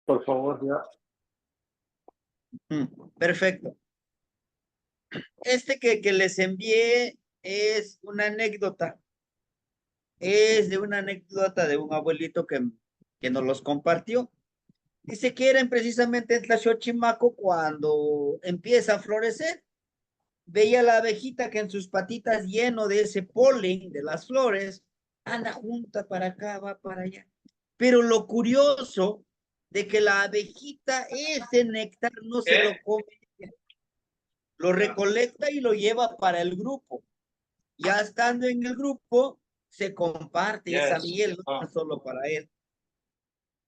Por favor, ya. Perfecto. Este que les envié es una anécdota. Es de una anécdota de un abuelito que nos los compartió. Dice que eran precisamente en Tlaxochimaco cuando empieza a florecer. Veía la abejita que en sus patitas lleno de ese polen de las flores, anda junta para acá, va para allá. Pero lo curioso de que la abejita ese néctar no se lo come, lo recolecta y lo lleva para el grupo. Ya estando en el grupo, se comparte esa miel, no solo para él.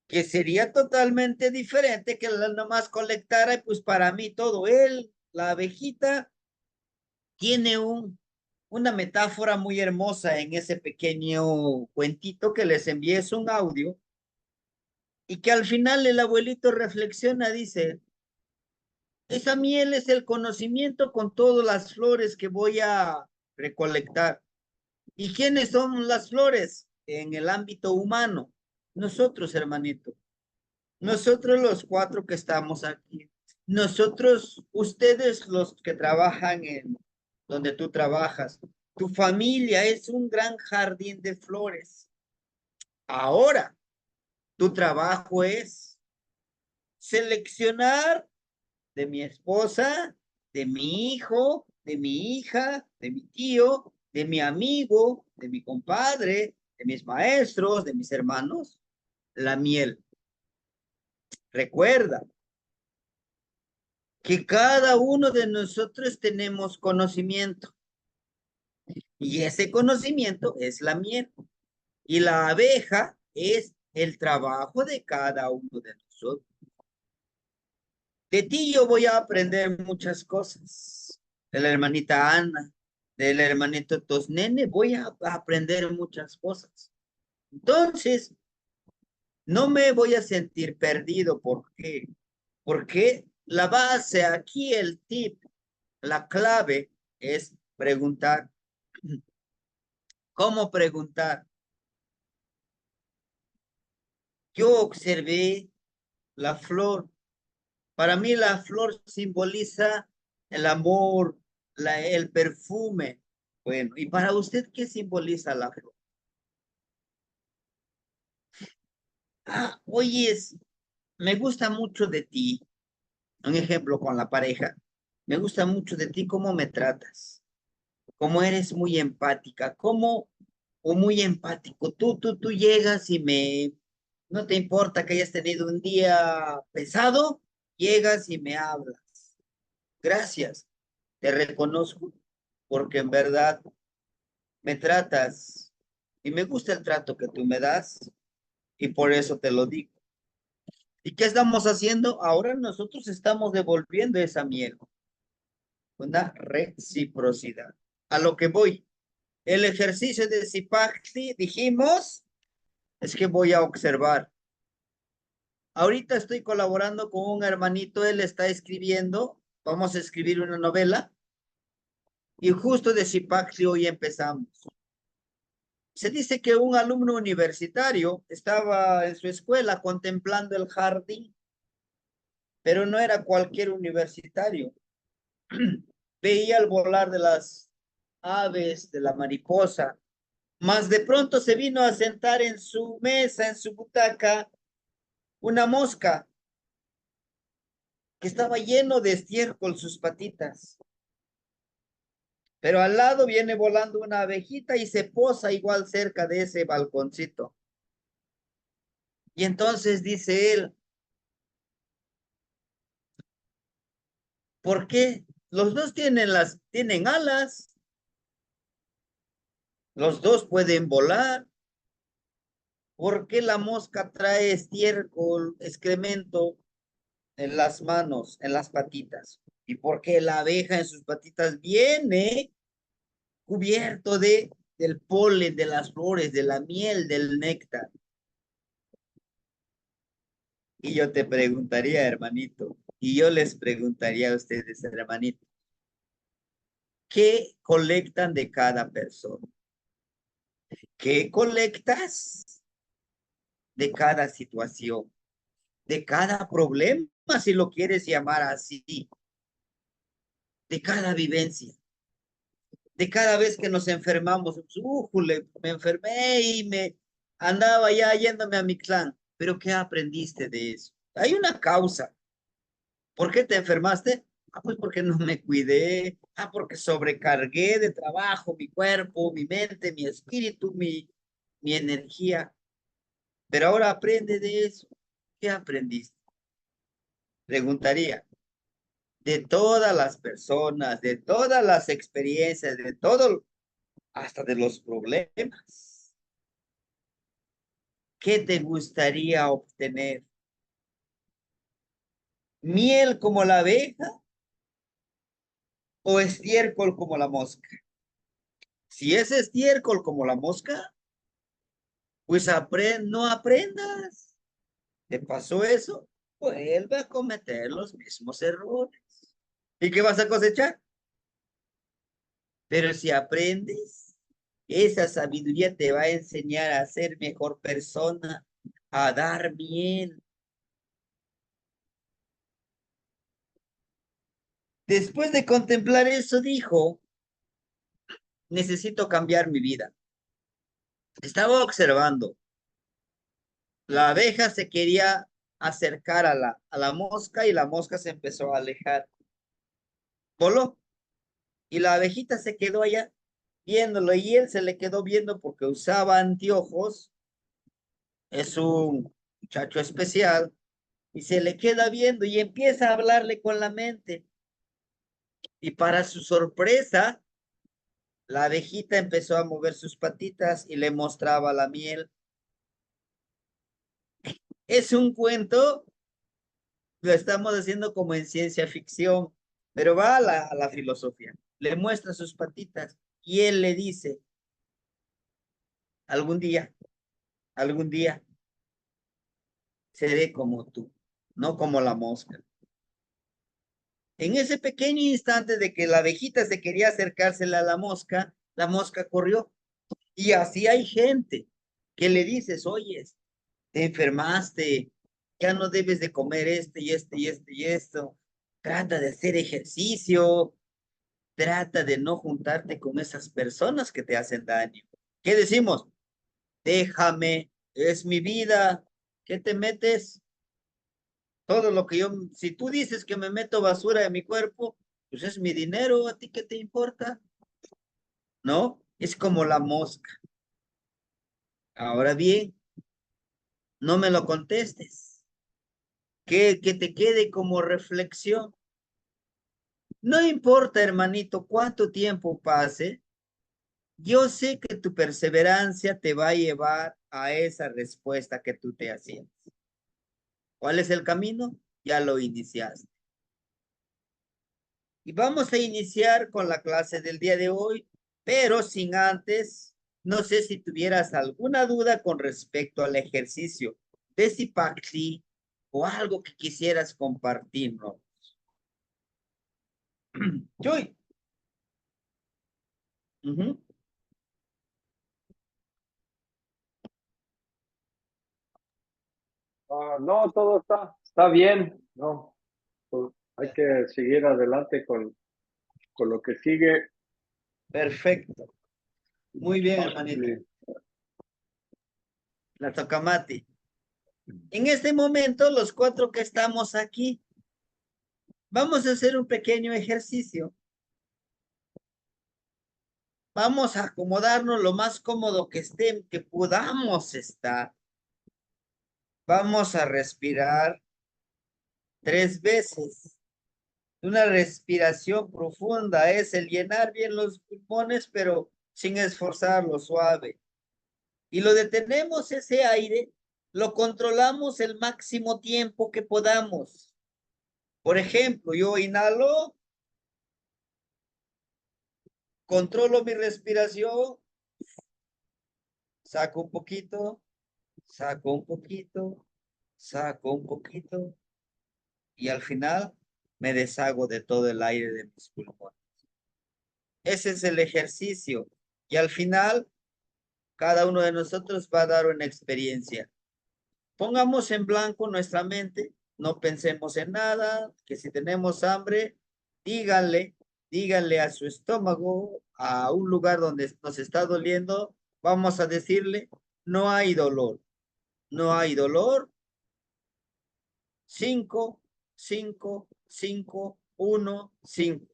Que sería totalmente diferente que él nomás colectara y pues para mí todo él, la abejita, tiene una metáfora muy hermosa en ese pequeño cuentito que les envié, es un audio, y que al final el abuelito reflexiona, dice, esa miel es el conocimiento con todas las flores que voy a recolectar. ¿Y quiénes son las flores en el ámbito humano? Nosotros, hermanito. Nosotros los cuatro que estamos aquí. Nosotros, ustedes los que trabajan en donde tú trabajas. Tu familia es un gran jardín de flores. Ahora, tu trabajo es seleccionar de mi esposa, de mi hijo, de mi hija, de mi tío, de mi amigo, de mi compadre, de mis maestros, de mis hermanos, la miel. Recuerda que cada uno de nosotros tenemos conocimiento y ese conocimiento es la miel y la abeja es el trabajo de cada uno de nosotros. De ti yo voy a aprender muchas cosas. De la hermanita Ana, del hermanito Tosnene, voy a aprender muchas cosas. Entonces, no me voy a sentir perdido. ¿Por qué? Porque la base aquí, el tip, la clave es preguntar. ¿Cómo preguntar? Yo observé la flor. Para mí la flor simboliza el amor, el perfume. Bueno, ¿y para usted qué simboliza la flor? Ah, oyes, me gusta mucho de ti. Un ejemplo con la pareja. Me gusta mucho de ti cómo me tratas, cómo eres muy empática, cómo, o muy empático. Tú llegas y no te importa que hayas tenido un día pesado, llegas y me hablas. Gracias, te reconozco, porque en verdad me tratas y me gusta el trato que tú me das y por eso te lo digo. ¿Y qué estamos haciendo? Ahora nosotros estamos devolviendo esa miel, una reciprocidad. A lo que voy, el ejercicio de Zipacti, dijimos, es que voy a observar. Ahorita estoy colaborando con un hermanito, él está escribiendo, vamos a escribir una novela, y justo de Zipacti hoy empezamos. Se dice que un alumno universitario estaba en su escuela contemplando el jardín, pero no era cualquier universitario. Veía el volar de las aves, de la mariposa, mas de pronto se vino a sentar en su mesa, en su butaca, una mosca que estaba lleno de estiércol sus patitas. Pero al lado viene volando una abejita y se posa igual cerca de ese balconcito. Y entonces dice él, ¿por qué? Los dos tienen alas, los dos pueden volar. ¿Por qué la mosca trae estiércol, excremento en las manos, en las patitas? ¿Y por qué la abeja en sus patitas viene cubierto del polen, de las flores, de la miel, del néctar? Y yo te preguntaría, hermanito, y yo les preguntaría a ustedes, hermanito, ¿qué colectan de cada persona? ¿Qué colectas de cada situación? de cada problema, si lo quieres llamar así, de cada vivencia, de cada vez que nos enfermamos. ¡Újule! Me enfermé y me andaba ya yéndome a mi clan. Pero ¿qué aprendiste de eso? Hay una causa. ¿Por qué te enfermaste? Ah, pues porque no me cuidé. Ah, porque sobrecargué de trabajo mi cuerpo, mi mente, mi espíritu, mi energía. Pero ahora aprende de eso. ¿Qué aprendiste? Preguntaría. De todas las personas, de todas las experiencias, de todo, hasta de los problemas. ¿Qué te gustaría obtener? ¿Miel como la abeja o estiércol como la mosca? Si es estiércol como la mosca, pues no aprendas. ¿Te pasó eso? Vuelve a cometer los mismos errores. ¿Y qué vas a cosechar? Pero si aprendes, esa sabiduría te va a enseñar a ser mejor persona, a dar bien. Después de contemplar eso, dijo, necesito cambiar mi vida. Estaba observando. La abeja se quería acercar a la mosca y la mosca se empezó a alejar. Voló y la abejita se quedó allá viéndolo y él se le quedó viendo porque usaba anteojos. Es un muchacho especial y se le queda viendo y empieza a hablarle con la mente. Y para su sorpresa, la abejita empezó a mover sus patitas y le mostraba la miel. Es un cuento, lo estamos haciendo como en ciencia ficción, pero va a la filosofía. Le muestra sus patitas y él le dice, algún día seré como tú, no como la mosca. En ese pequeño instante de que la abejita se quería acercársela a la mosca corrió. Y así hay gente que le dices, oye, te enfermaste, ya no debes de comer este y este y este y esto. Trata de hacer ejercicio, trata de no juntarte con esas personas que te hacen daño. ¿Qué decimos? Déjame, es mi vida. ¿Qué te metes? Todo lo que yo, si tú dices que me meto basura en mi cuerpo, pues es mi dinero, ¿a ti qué te importa? ¿No? Es como la mosca. Ahora bien, no me lo contestes. Que te quede como reflexión. No importa, hermanito, cuánto tiempo pase, yo sé que tu perseverancia te va a llevar a esa respuesta que tú te hacías. ¿Cuál es el camino? Ya lo iniciaste. Y vamos a iniciar con la clase del día de hoy, pero sin antes, no sé si tuvieras alguna duda con respecto al ejercicio de Zipacli o algo que quisieras compartirnos. Joy. Ujú. No, todo está bien, no, pues hay que seguir adelante con lo que sigue. Perfecto. Muy bien, hermanito. Sí. La tocamati. En este momento, los cuatro que estamos aquí, vamos a hacer un pequeño ejercicio. Vamos a acomodarnos lo más cómodo que estén, que podamos estar. Vamos a respirar 3 veces. Una respiración profunda es el llenar bien los pulmones, pero sin esforzarlo, suave. Y lo detenemos ese aire, lo controlamos el máximo tiempo que podamos. Por ejemplo, yo inhalo, controlo mi respiración, saco un poquito, saco un poquito, saco un poquito y al final me deshago de todo el aire de mis pulmones. Ese es el ejercicio y al final cada uno de nosotros va a dar una experiencia. Pongamos en blanco nuestra mente, no pensemos en nada, que si tenemos hambre, díganle a su estómago, a un lugar donde nos está doliendo, vamos a decirle, no hay dolor, no hay dolor. 5, 5, 5, 1, 5.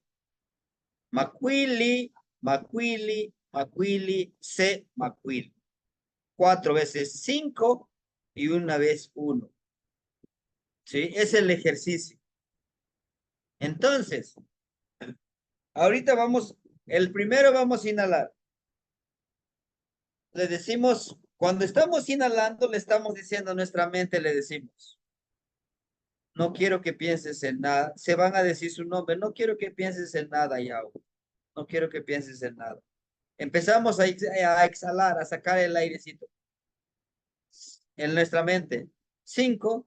Macuili, Macuili, Macuili, C, Macuili. 4 veces 5 y una vez 1. ¿Sí? Es el ejercicio. Entonces, ahorita el primero vamos a inhalar. Le decimos, cuando estamos inhalando, le estamos diciendo a nuestra mente, le decimos, no quiero que pienses en nada. Se van a decir su nombre, no quiero que pienses en nada, Yao. No quiero que pienses en nada. Empezamos a exhalar, a sacar el airecito en nuestra mente. 5,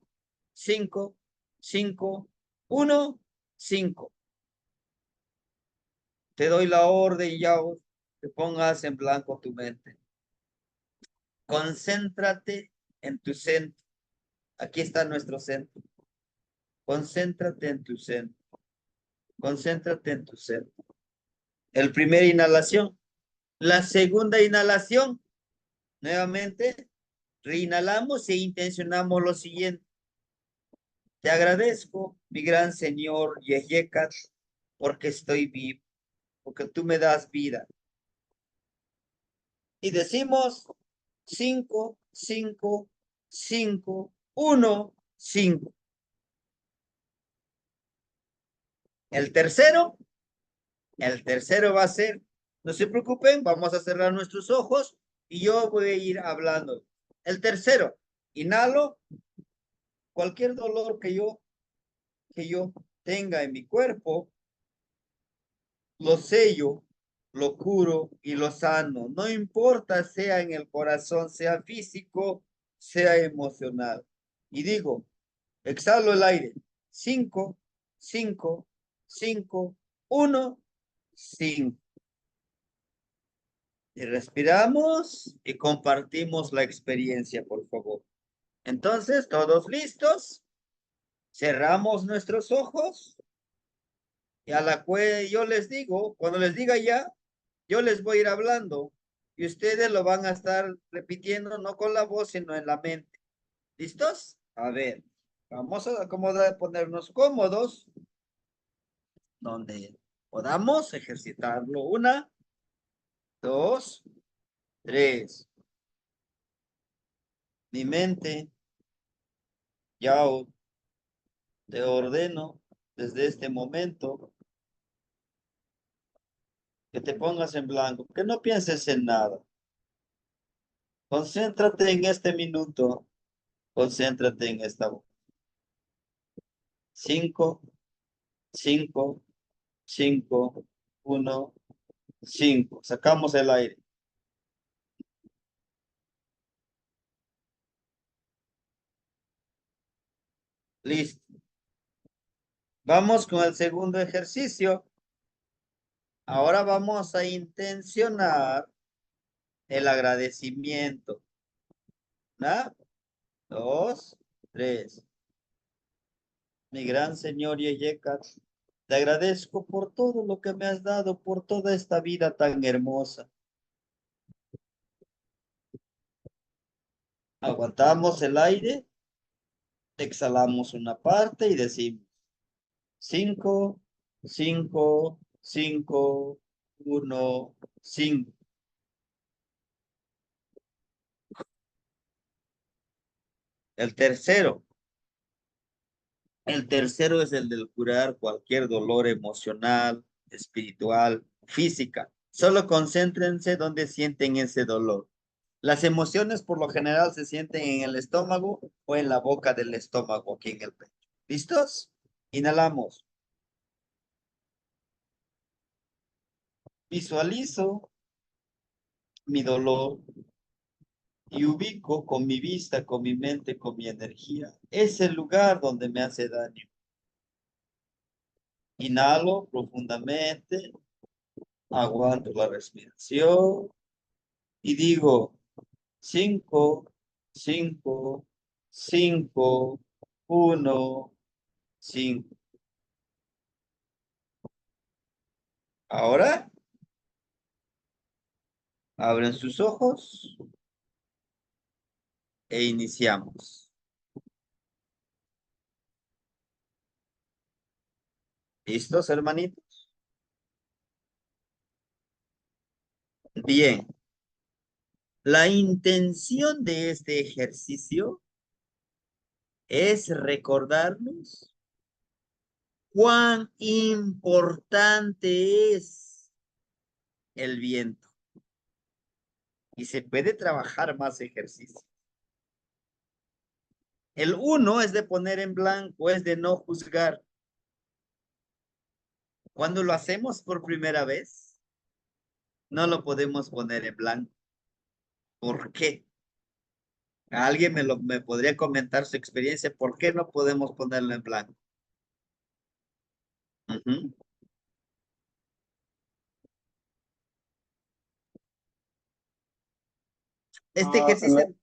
5, 5, 1, 5. Te doy la orden, Yao, que pongas en blanco tu mente. Concéntrate en tu centro. Aquí está nuestro centro. Concéntrate en tu centro. Concéntrate en tu centro. El primer inhalación. La segunda inhalación. Nuevamente, reinhalamos e intencionamos lo siguiente. Te agradezco, mi gran Señor Yeyekat, porque estoy vivo, porque tú me das vida. Y decimos 5, 5, 5, 1, 5. El tercero va a ser, no se preocupen, vamos a cerrar nuestros ojos y yo voy a ir hablando. El tercero, inhalo, cualquier dolor que yo tenga en mi cuerpo, lo sello, lo curo y lo sano. No importa sea en el corazón, sea físico, sea emocional. Y digo, exhalo el aire. 5, 5, 5, 1, 5. Y respiramos y compartimos la experiencia, por favor. Entonces, ¿todos listos? Cerramos nuestros ojos y a la cual yo les digo, cuando les diga ya, yo les voy a ir hablando y ustedes lo van a estar repitiendo no con la voz, sino en la mente. ¿Listos? A ver, vamos a acomodar, ponernos cómodos, donde podamos ejercitarlo. 1, 2, 3. Mi mente, ya te ordeno desde este momento que te pongas en blanco, que no pienses en nada. Concéntrate en este minuto, concéntrate en esta voz. 5, 5, 5, 1, 5. Sacamos el aire. Listo. Vamos con el segundo ejercicio. Ahora vamos a intencionar el agradecimiento. 1, 2, 3. Mi gran Señor Yeyekat, te agradezco por todo lo que me has dado, por toda esta vida tan hermosa. Aguantamos el aire, exhalamos una parte y decimos 5, 5, 5, 1, 5. El tercero es el del curar cualquier dolor emocional, espiritual, física. Solo concéntrense donde sienten ese dolor. Las emociones por lo general se sienten en el estómago o en la boca del estómago, aquí en el pecho. ¿Listos? Inhalamos. Visualizo mi dolor y ubico con mi vista, con mi mente, con mi energía ese lugar donde me hace daño. Inhalo profundamente, aguanto la respiración y digo 5, 5, 5, 1, 5. Ahora, abren sus ojos e iniciamos. ¿Listos, hermanitos? Bien. La intención de este ejercicio es recordarnos cuán importante es el viento. Y se puede trabajar más ejercicio. El 1 es de poner en blanco, es de no juzgar. Cuando lo hacemos por primera vez, no lo podemos poner en blanco. ¿Por qué? ¿Alguien me podría comentar su experiencia? ¿Por qué no podemos ponerlo en blanco? Ujú. Este Ah, ejercicio...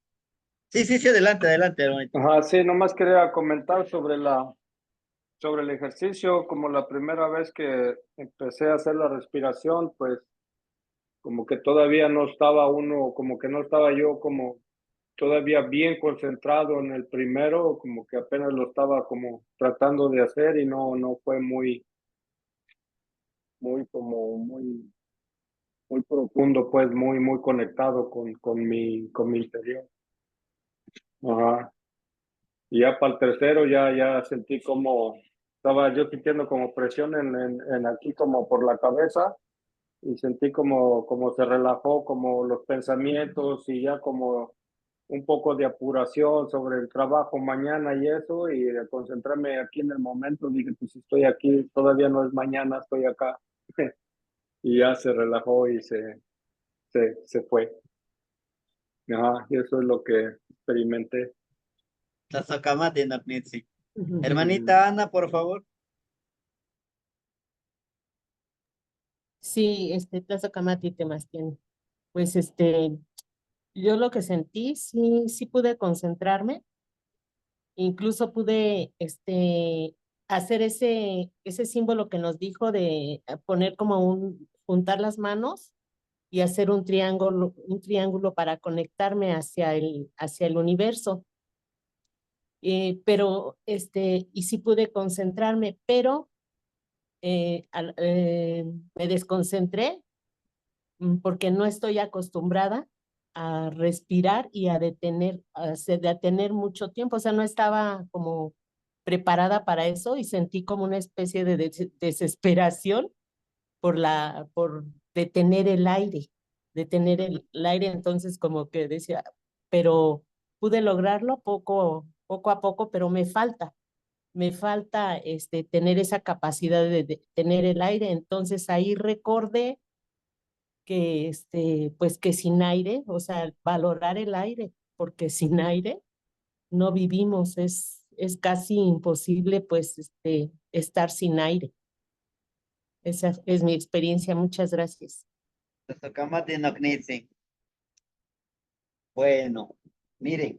Sí, sí, sí, adelante, adelante, hermanito. ajá, sí, nomás quería comentar sobre el ejercicio. Como la primera vez que empecé a hacer la respiración, pues como que todavía no estaba uno, como que no estaba yo como todavía bien concentrado en el primero, como que apenas lo estaba como tratando de hacer y no fue muy profundo, pues muy conectado con mi interior. Ajá. Y ya para el tercero ya sentí como, estaba yo sintiendo como presión en aquí como por la cabeza y sentí como se relajó como los pensamientos y ya como un poco de apuración sobre el trabajo mañana y eso, y de concentrarme aquí en el momento, dije, pues si estoy aquí, todavía no es mañana, estoy acá. Y ya se relajó y se fue. Ajá, y eso es lo que experimenté. Tlazokamati noknitsi. Hermanita Ana, por favor. Sí, Tlazocamati Temaztián. Pues yo lo que sentí, sí pude concentrarme, incluso pude hacer ese símbolo que nos dijo de poner como juntar las manos y hacer un triángulo para conectarme hacia el universo. Pero y sí pude concentrarme, pero me desconcentré porque no estoy acostumbrada a respirar y a detener mucho tiempo, o sea, no estaba como preparada para eso y sentí como una especie de desesperación por detener el aire, entonces como que decía, pero pude lograrlo poco a poco, pero me falta tener esa capacidad de detener el aire, entonces ahí recordé que pues que sin aire, o sea, valorar el aire, porque sin aire no vivimos, es casi imposible pues estar sin aire. Esa es mi experiencia, muchas gracias. Tlazokamati noknitsi. Bueno, miren,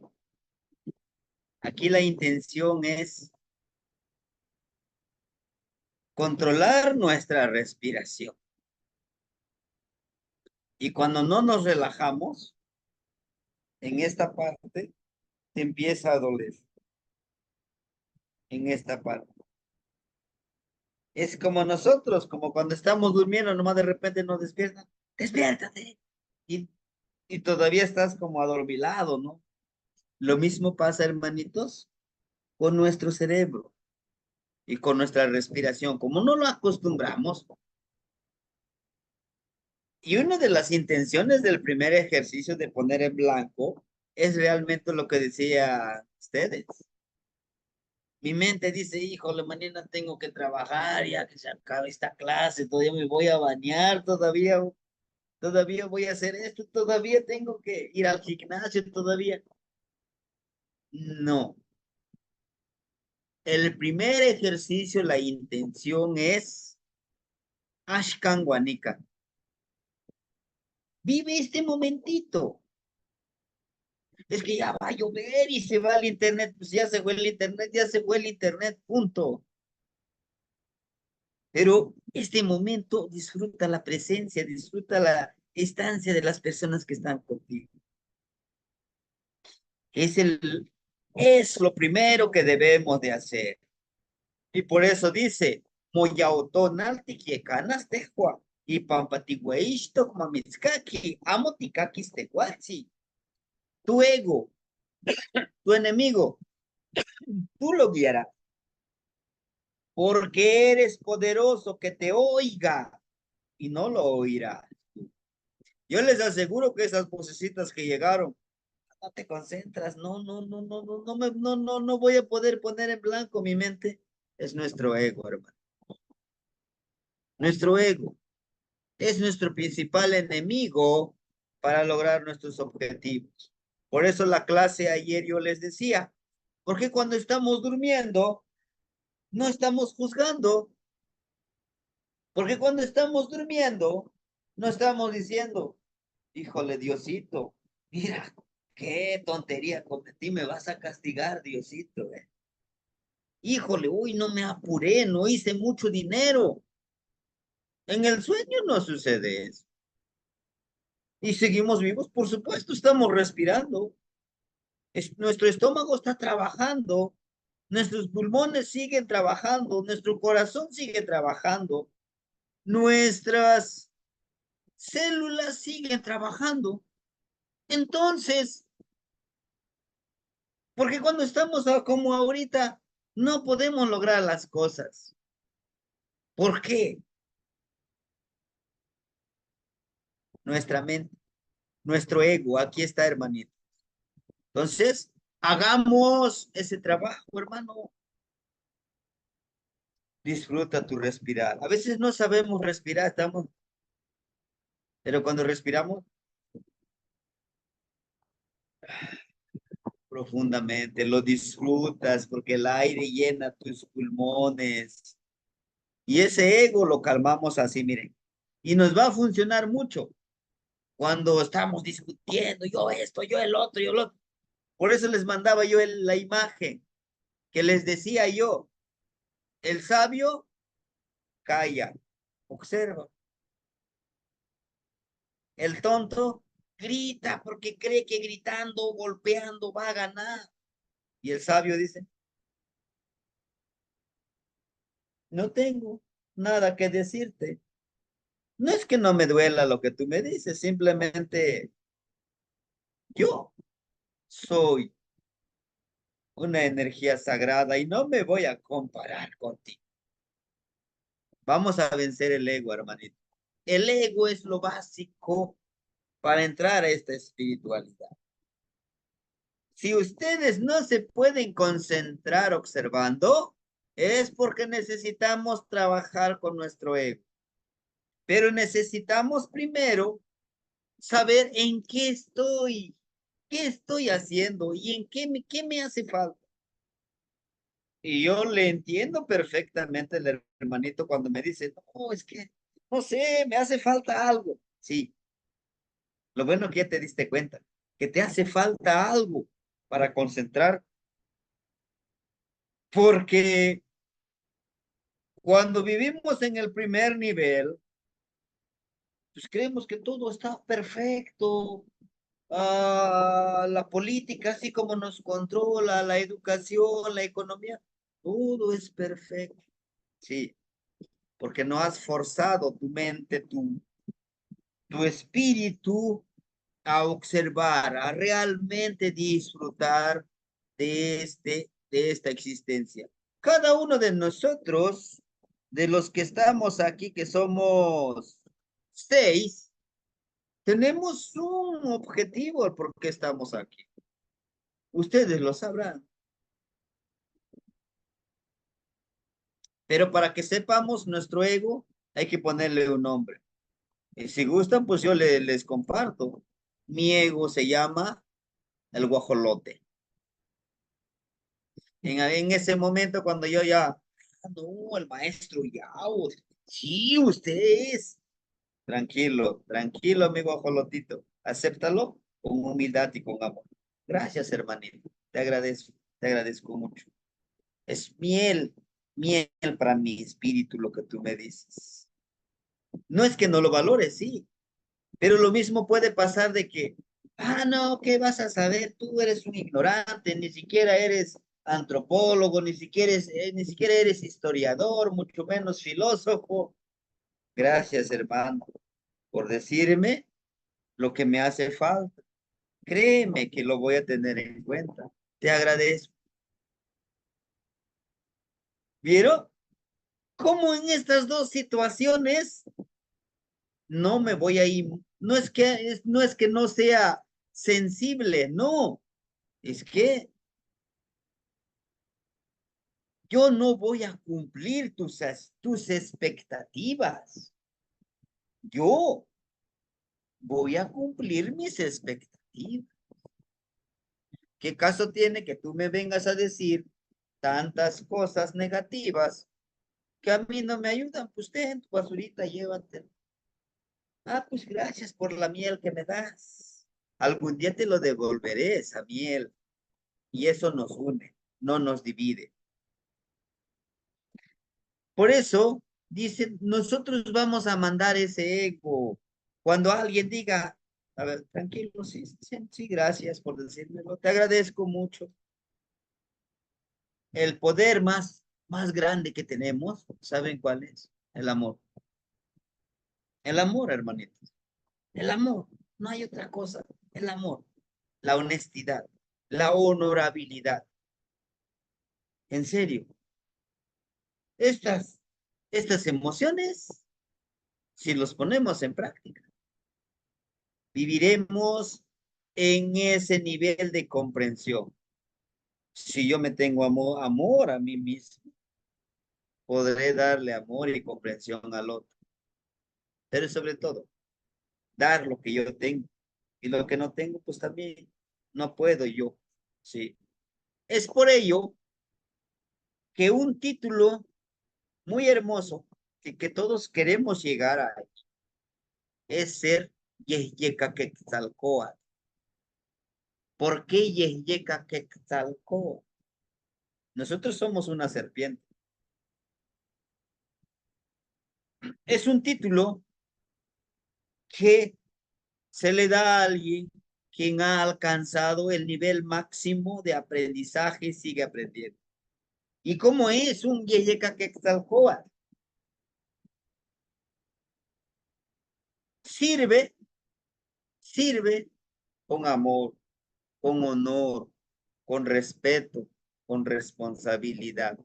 aquí la intención es controlar nuestra respiración. Y cuando no nos relajamos, en esta parte, te empieza a doler. En esta parte. Es como nosotros, como cuando estamos durmiendo, nomás de repente nos despiertan. Despiértate. Y, y todavía estás como adormilado, ¿no? Lo mismo pasa, hermanitos, con nuestro cerebro y con nuestra respiración. Como no lo acostumbramos, y una de las intenciones del primer ejercicio de poner en blanco es realmente lo que decía ustedes. Mi mente dice, híjole, mañana tengo que trabajar, ya que se acabe esta clase, todavía me voy a bañar, todavía voy a hacer esto, todavía tengo que ir al gimnasio, todavía. No. El primer ejercicio, la intención es Ashkan Guanica. Vive este momentito. Es que ya va a llover y se va el internet, pues ya se fue el internet, ya se fue el internet, punto. Pero este momento disfruta la presencia, disfruta la estancia de las personas que están contigo. Es lo primero que debemos de hacer. Y por eso dice, moyautonalti kiekanas tehua, y pampatigueishto mamitzkaki, amo tikakis tehuatzi. Tu ego, tu enemigo, tú lo guiarás, porque eres poderoso que te oiga y no lo oirás. Yo les aseguro que esas vocecitas que llegaron, no te concentras, no voy a poder poner en blanco mi mente. Es nuestro ego, hermano. Nuestro ego es nuestro principal enemigo para lograr nuestros objetivos. Por eso la clase ayer yo les decía, porque cuando estamos durmiendo, no estamos juzgando, porque cuando estamos durmiendo, no estamos diciendo, híjole, Diosito, mira, qué tontería cometí, me vas a castigar, Diosito. Híjole, uy, no me apuré, no hice mucho dinero. En el sueño no sucede eso. Y seguimos vivos, por supuesto, estamos respirando. Nuestro estómago está trabajando, nuestros pulmones siguen trabajando, nuestro corazón sigue trabajando, nuestras células siguen trabajando. Entonces, porque cuando estamos como ahorita, no podemos lograr las cosas. ¿Por qué? Nuestra mente, nuestro ego, aquí está, hermanito. Entonces, hagamos ese trabajo, hermano. Disfruta tu respirar. A veces no sabemos respirar, pero cuando respiramos profundamente, lo disfrutas porque el aire llena tus pulmones. Y ese ego lo calmamos así, miren. Y nos va a funcionar mucho cuando estamos discutiendo, yo esto, yo el otro, yo el otro. Por eso les mandaba yo la imagen que les decía yo, el sabio calla, observa. El tonto grita porque cree que gritando, golpeando va a ganar. Y el sabio dice, no tengo nada que decirte. No es que no me duela lo que tú me dices, simplemente yo soy una energía sagrada y no me voy a comparar contigo. Vamos a vencer el ego, hermanito. El ego es lo básico para entrar a esta espiritualidad. Si ustedes no se pueden concentrar observando, es porque necesitamos trabajar con nuestro ego. Pero necesitamos primero saber en qué estoy haciendo y en qué me hace falta. Y yo le entiendo perfectamente al hermanito cuando me dice, no, es que, no sé, me hace falta algo. Sí, lo bueno que ya te diste cuenta, que te hace falta algo para concentrar, porque cuando vivimos en el primer nivel, pues creemos que todo está perfecto. La política, así como nos controla, la educación, la economía, todo es perfecto. Sí, porque no has forzado tu mente, tu espíritu a observar, a realmente disfrutar de esta existencia. Cada uno de nosotros, de los que estamos aquí, que somos 6, tenemos un objetivo al por qué estamos aquí. Ustedes lo sabrán. Pero para que sepamos nuestro ego, hay que ponerle un nombre. Y si gustan, pues yo les comparto. Mi ego se llama el guajolote. En ese momento, cuando yo ya, no, el maestro ya, sí, usted es. Tranquilo, tranquilo, amigo guajolotito. Acéptalo con humildad y con amor. Gracias, hermanito. te agradezco mucho. Es miel, miel para mi espíritu lo que tú me dices. No es que no lo valores, sí, pero lo mismo puede pasar de que, no, ¿qué vas a saber? Tú eres un ignorante, ni siquiera eres antropólogo, ni siquiera eres historiador, mucho menos filósofo. Gracias, hermano, por decirme lo que me hace falta. Créeme que lo voy a tener en cuenta. Te agradezco. ¿Vieron? ¿Cómo en estas dos situaciones no me voy a ir? No es que no sea sensible, no. Es que yo no voy a cumplir tus expectativas. Yo voy a cumplir mis expectativas. ¿Qué caso tiene que tú me vengas a decir tantas cosas negativas que a mí no me ayudan? Pues ten tu basurita, llévatela. Pues gracias por la miel que me das. Algún día te lo devolveré, esa miel. Y eso nos une, no nos divide. Por eso, dicen, nosotros vamos a mandar ese ego. Cuando alguien diga, a ver, tranquilo, sí, sí, sí, gracias por decírmelo, te agradezco mucho. El poder más grande que tenemos, ¿saben cuál es? El amor. El amor, hermanitos. El amor. No hay otra cosa. El amor. La honestidad. La honorabilidad. En serio. Estas, estas emociones, si los ponemos en práctica, viviremos en ese nivel de comprensión. Si yo me tengo amor a mí mismo, podré darle amor y comprensión al otro. Pero sobre todo, dar lo que yo tengo. Y lo que no tengo, pues también no puedo yo. Sí. Es por ello que un título muy hermoso que todos queremos llegar a es ser Yehyeca Quetzalcóatl. ¿Por qué Yehyeca Quetzalcóatl? Nosotros somos una serpiente. Es un título que se le da a alguien quien ha alcanzado el nivel máximo de aprendizaje y sigue aprendiendo. ¿Y cómo es un Yehyeca Quetzalcóatl? Sirve con amor, con honor, con respeto, con responsabilidad,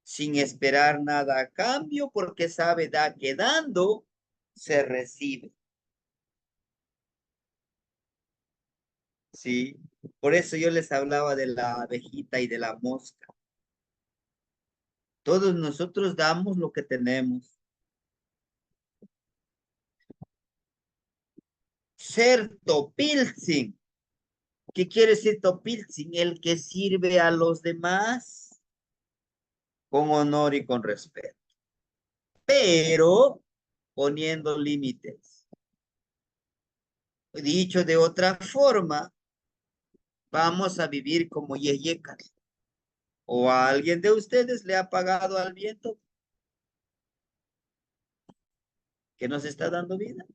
sin esperar nada a cambio, porque sabe que dando se recibe. Sí, por eso yo les hablaba de la abejita y de la mosca. Todos nosotros damos lo que tenemos. Ser topilzin. ¿Qué quiere decir topilzin? El que sirve a los demás con honor y con respeto, pero poniendo límites. Dicho de otra forma, vamos a vivir como yeyecas. ¿O a alguien de ustedes le ha pagado al viento que nos está dando vida?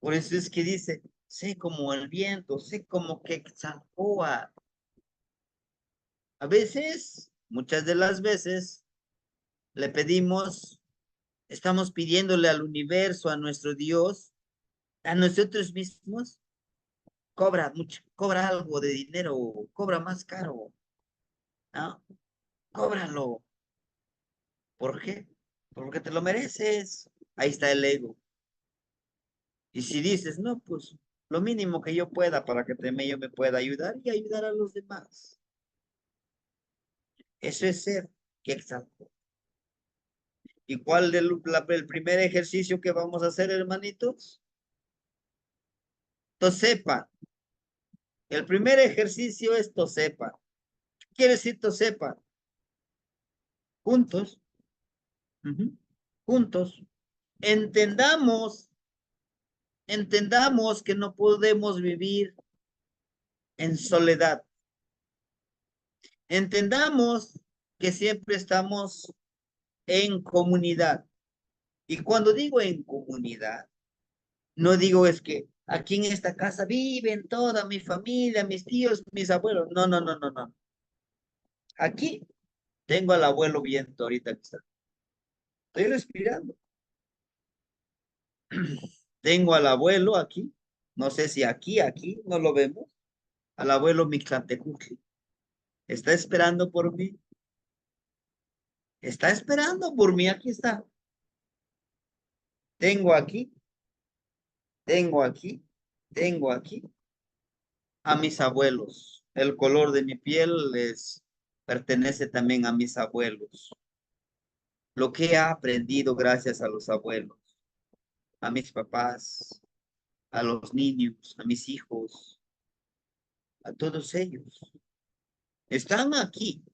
Por eso es que dice, sé como el viento, sé como Quetzalcóatl. A veces, muchas de las veces, le pedimos, estamos pidiéndole al universo, a nuestro Dios, a nosotros mismos, cobra mucho, cobra algo de dinero, cobra más caro, ¿no? Cóbralo. ¿Por qué? Porque te lo mereces. Ahí está el ego. Y si dices, no, pues lo mínimo que yo pueda para que yo me pueda ayudar y ayudar a los demás. Eso es ser Quetzalcóatl. ¿Y cuál es el primer ejercicio que vamos a hacer, hermanitos? Tosepa. El primer ejercicio es Tosepa. ¿Qué quiere decir Tosepa? Juntos. Juntos. Entendamos entendamos que no podemos vivir en soledad. Entendamos que siempre estamos en comunidad. Y cuando digo en comunidad, no digo es que aquí en esta casa viven toda mi familia, mis tíos, mis abuelos. No, no, no, no, no. Aquí tengo al abuelo viento ahorita que está. Estoy respirando. Tengo al abuelo aquí. No sé si aquí, no lo vemos. Al abuelo Mictlantecutli. Está esperando por mí. Está esperando por mí. Aquí está. Tengo aquí, tengo aquí, tengo aquí a mis abuelos. El color de mi piel les pertenece también a mis abuelos. Lo que he aprendido gracias a los abuelos, a mis papás, a los niños, a mis hijos, a todos ellos. Están aquí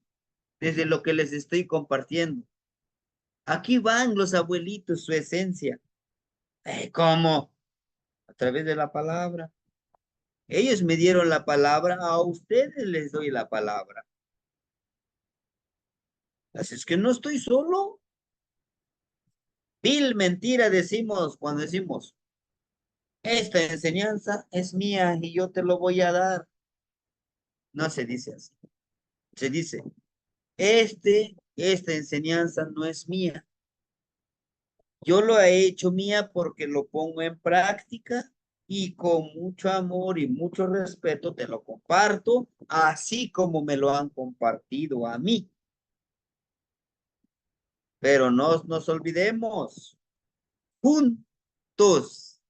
desde lo que les estoy compartiendo. Aquí van los abuelitos, su esencia. ¿Cómo? A través de la palabra. Ellos me dieron la palabra, a ustedes les doy la palabra. Así es que no estoy solo. Vil mentira decimos cuando decimos, esta enseñanza es mía y yo te lo voy a dar. No se dice así. Se dice, esta enseñanza no es mía. Yo lo he hecho mía porque lo pongo en práctica y con mucho amor y mucho respeto te lo comparto, así como me lo han compartido a mí. Pero no nos olvidemos, juntos.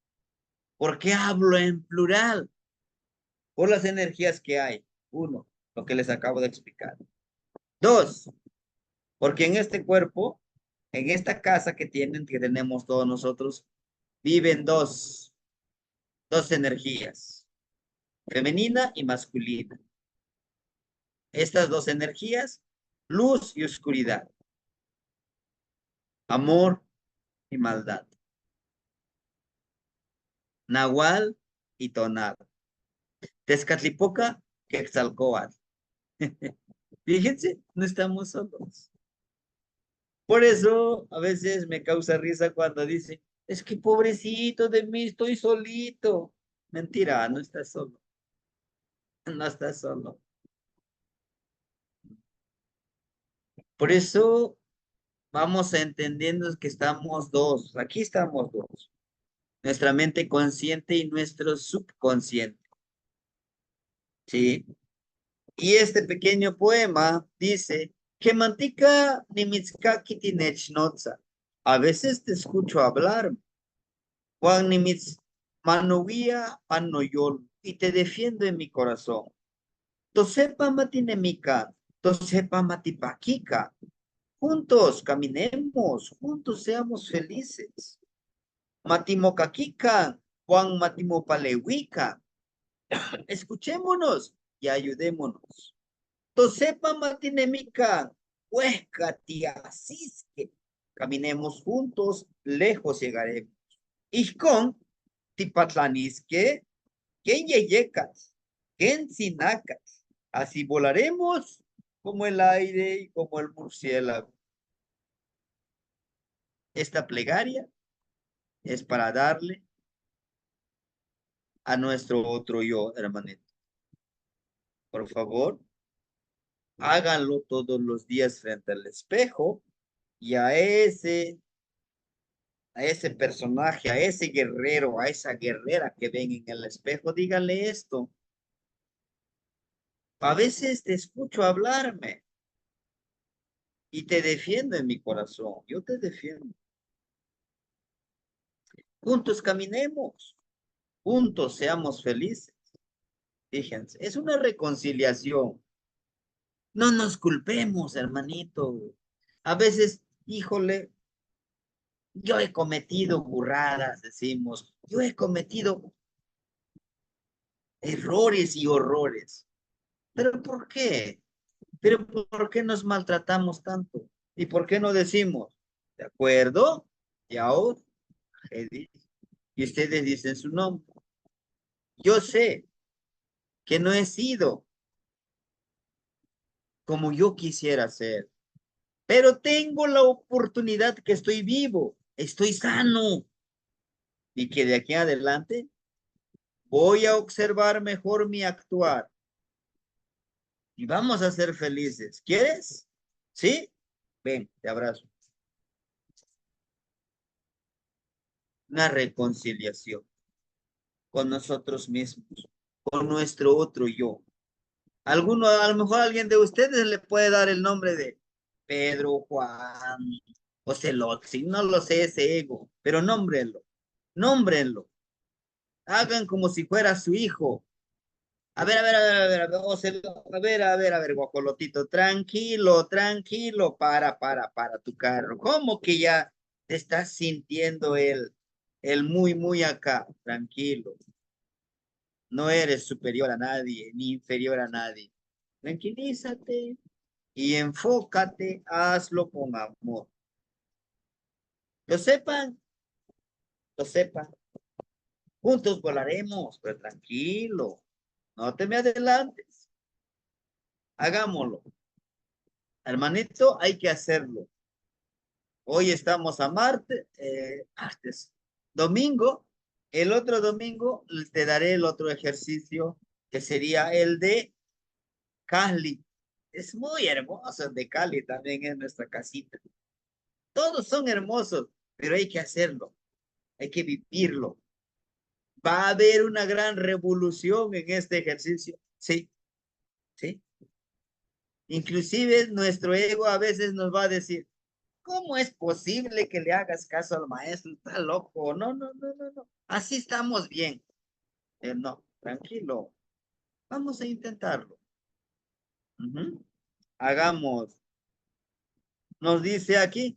¿Por qué hablo en plural? Por las energías que hay. Uno, lo que les acabo de explicar. Dos, porque en este cuerpo, en esta casa que tenemos todos nosotros, viven dos energías, femenina y masculina. Estas dos energías, luz y oscuridad, amor y maldad, nahual y tonal, Tezcatlipoca, Quetzalcóatl. Fíjense, no estamos solos. Por eso a veces me causa risa cuando dice, es que pobrecito de mí, estoy solito. Mentira, no estás solo. No estás solo. Por eso vamos entendiendo que estamos dos. Aquí estamos dos. Nuestra mente consciente y nuestro subconsciente. ¿Sí? Y este pequeño poema dice, que mantica nimitzkaki tinechnotza. A veces te escucho hablar, Juan nimitz manuia panoyol, y te defiendo en mi corazón. Tosepa matinemica, tosepa matipaquica. Juntos caminemos, juntos seamos felices. Matimocaquica, Juan matimopalehuica. Escuchémonos y ayudémonos. Tosepa matinemica, huesca tiasisque. Caminemos juntos, lejos llegaremos. Ixcón, tipatlanisque, ken yeyecas, ken sinacas. Así volaremos como el aire y como el murciélago. Esta plegaria es para darle a nuestro otro yo, hermanito. Por favor, háganlo todos los días frente al espejo y a ese personaje, a ese guerrero, a esa guerrera que ven en el espejo, díganle esto. A veces te escucho hablarme y te defiendo en mi corazón. Yo te defiendo. Juntos caminemos, juntos seamos felices. Fíjense, es una reconciliación. No nos culpemos, hermanito. A veces, híjole, yo he cometido burradas, decimos. Yo he cometido errores y horrores. ¿Pero por qué? ¿Pero por qué nos maltratamos tanto? ¿Y por qué no decimos, de acuerdo? Y ahora, y ustedes dicen su nombre. Yo sé que no he sido como yo quisiera ser, pero tengo la oportunidad que estoy vivo, estoy sano y que de aquí en adelante voy a observar mejor mi actuar y vamos a ser felices. ¿Quieres? ¿Sí? Ven, te abrazo. Una reconciliación con nosotros mismos, con nuestro otro yo. A lo mejor alguien de ustedes le puede dar el nombre de Pedro, Juan, o Celotzin, no lo sé, ese ego, pero nómbrenlo, nómbrenlo. Hagan como si fuera su hijo. A ver, a ver, a ver, a ver, a ver, guacolotito, tranquilo, tranquilo, para tu carro. ¿Cómo que ya te estás sintiendo el muy acá? Tranquilo. No eres superior a nadie, ni inferior a nadie. Tranquilízate y enfócate, hazlo con amor. Lo sepan, lo sepan. Juntos volaremos, pero tranquilo. No te me adelantes. Hagámoslo. Hermanito, hay que hacerlo. Hoy estamos a martes, domingo. El otro domingo te daré el otro ejercicio que sería el de Cali. Es muy hermoso el de Cali, también es nuestra casita. Todos son hermosos, pero hay que hacerlo, hay que vivirlo. Va a haber una gran revolución en este ejercicio. Sí, sí. Inclusive nuestro ego a veces nos va a decir, ¿cómo es posible que le hagas caso al maestro? Está loco. No, no, no, no, no. Así estamos bien. No, tranquilo. Vamos a intentarlo. Ujú. Hagamos. Nos dice aquí,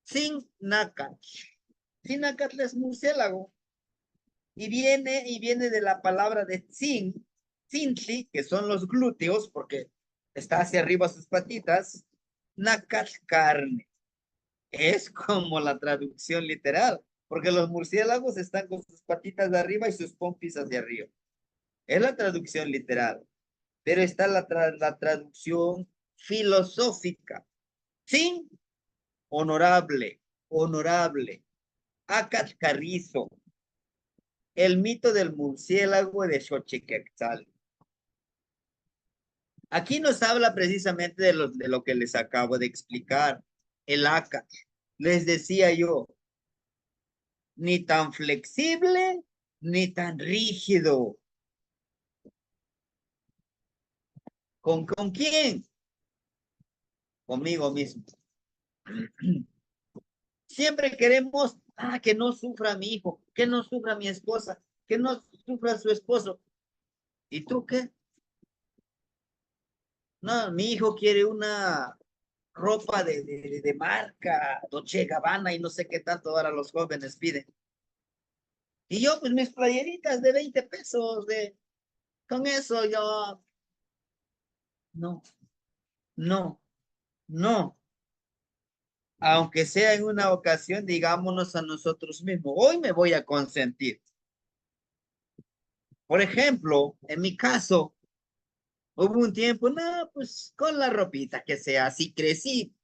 sin nacat. Sin nacat es murciélago. Y viene de la palabra de tzintli, que son los glúteos, porque está hacia arriba sus patitas, nacat carne. Es como la traducción literal, porque los murciélagos están con sus patitas de arriba y sus pompis hacia arriba. Es la traducción literal, pero está la traducción filosófica. Sin, honorable, honorable. Acat carrizo, el mito del murciélago de Xochiquetzal. Aquí nos habla precisamente de lo que les acabo de explicar. El Acat. Les decía yo, ni tan flexible, ni tan rígido. ¿Con quién? Conmigo mismo. Siempre queremos que no sufra mi hijo, que no sufra mi esposa, que no sufra su esposo. ¿Y tú qué? No, mi hijo quiere una ropa de marca, Dolce Gabbana y no sé qué tanto ahora los jóvenes piden. Y yo, pues mis playeritas de 20 pesos, con eso yo, no, no, no. Aunque sea en una ocasión, digámonos a nosotros mismos, hoy me voy a consentir. Por ejemplo, en mi caso, hubo un tiempo, no, pues con la ropita que sea, así crecí,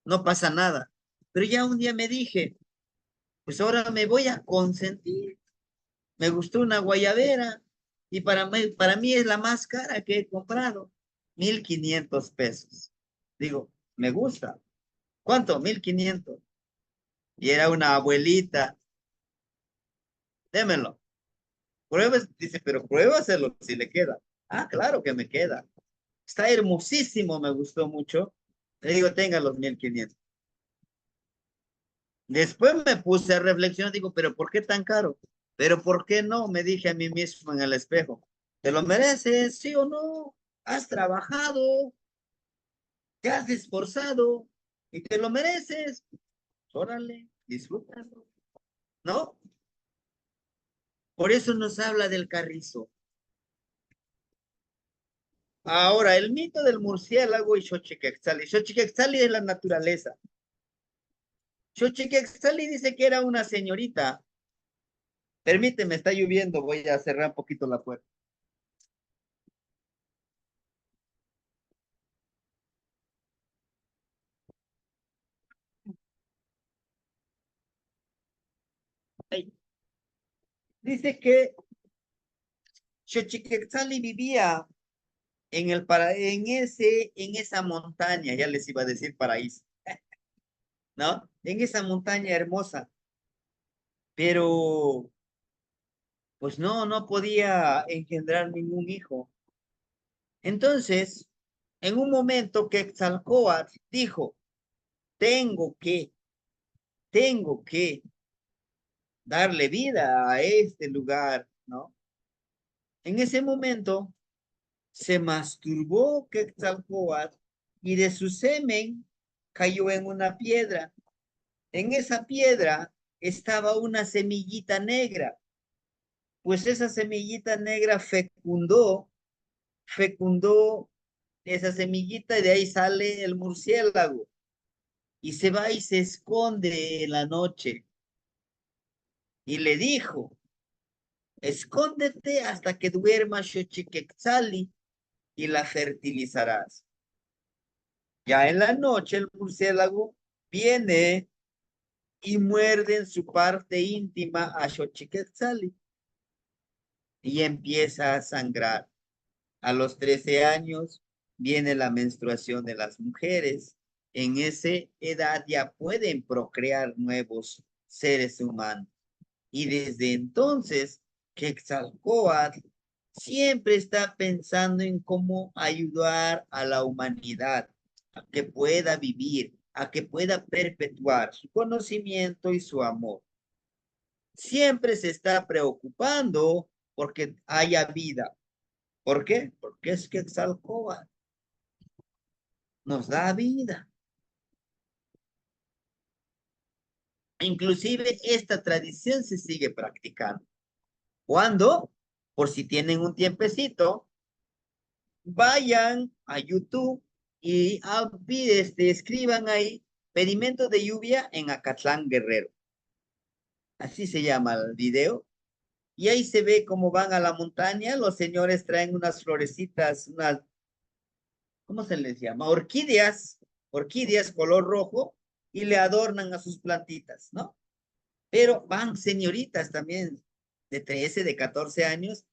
no pasa nada. Pero ya un día me dije, pues ahora me voy a consentir. Me gustó una guayabera y para mí es la más cara que he comprado, 1,500 pesos. Digo, me gusta. ¿Cuánto? 1,500. Y era una abuelita. Démelo. Pruebas, dice, pero pruébaselo si le queda. Ah, claro que me queda. Está hermosísimo, me gustó mucho. Le digo, tenga los 1,500. Después me puse a reflexionar, digo, pero ¿por qué tan caro? Pero ¿por qué no? Me dije a mí mismo en el espejo. ¿Te lo mereces, sí o no? Has trabajado, te has esforzado y te lo mereces. Órale, disfrútalo, ¿no? Por eso nos habla del carrizo. Ahora, el mito del murciélago y Xochiquetzali. Xochiquetzali es la naturaleza. Xochiquetzalli dice que era una señorita. Permíteme, está lloviendo, voy a cerrar un poquito la puerta. Ahí. Dice que Xochiquetzalli vivía en esa montaña, ya les iba a decir paraíso, ¿no? En esa montaña hermosa, pero pues no podía engendrar ningún hijo. Entonces, en un momento que Quetzalcóatl dijo, tengo que, tengo que darle vida a este lugar, ¿no? En ese momento se masturbó Quetzalcóatl y de su semen cayó en una piedra. En esa piedra estaba una semillita negra, pues esa semillita negra fecundó esa semillita y de ahí sale el murciélago y se va y se esconde en la noche y le dijo, escóndete hasta que duerma Xochiquetzalli y la fertilizarás. Ya en la noche el murciélago viene y muerde en su parte íntima a Xochiquetzalli y empieza a sangrar. A los 13 años viene la menstruación de las mujeres. En esa edad ya pueden procrear nuevos seres humanos. Y desde entonces, Quetzalcóatl siempre está pensando en cómo ayudar a la humanidad a que pueda vivir, a que pueda perpetuar su conocimiento y su amor. Siempre se está preocupando porque haya vida. ¿Por qué? Porque es Quetzalcóatl nos da vida. Inclusive esta tradición se sigue practicando. ¿Cuándo? Por si tienen un tiempecito, vayan a YouTube y escriban ahí pedimento de lluvia en Acatlán Guerrero. Así se llama el video. Y ahí se ve cómo van a la montaña, los señores traen unas florecitas, unas, ¿cómo se les llama? Orquídeas color rojo y le adornan a sus plantitas, ¿no? Pero van señoritas también de 13, de 14 años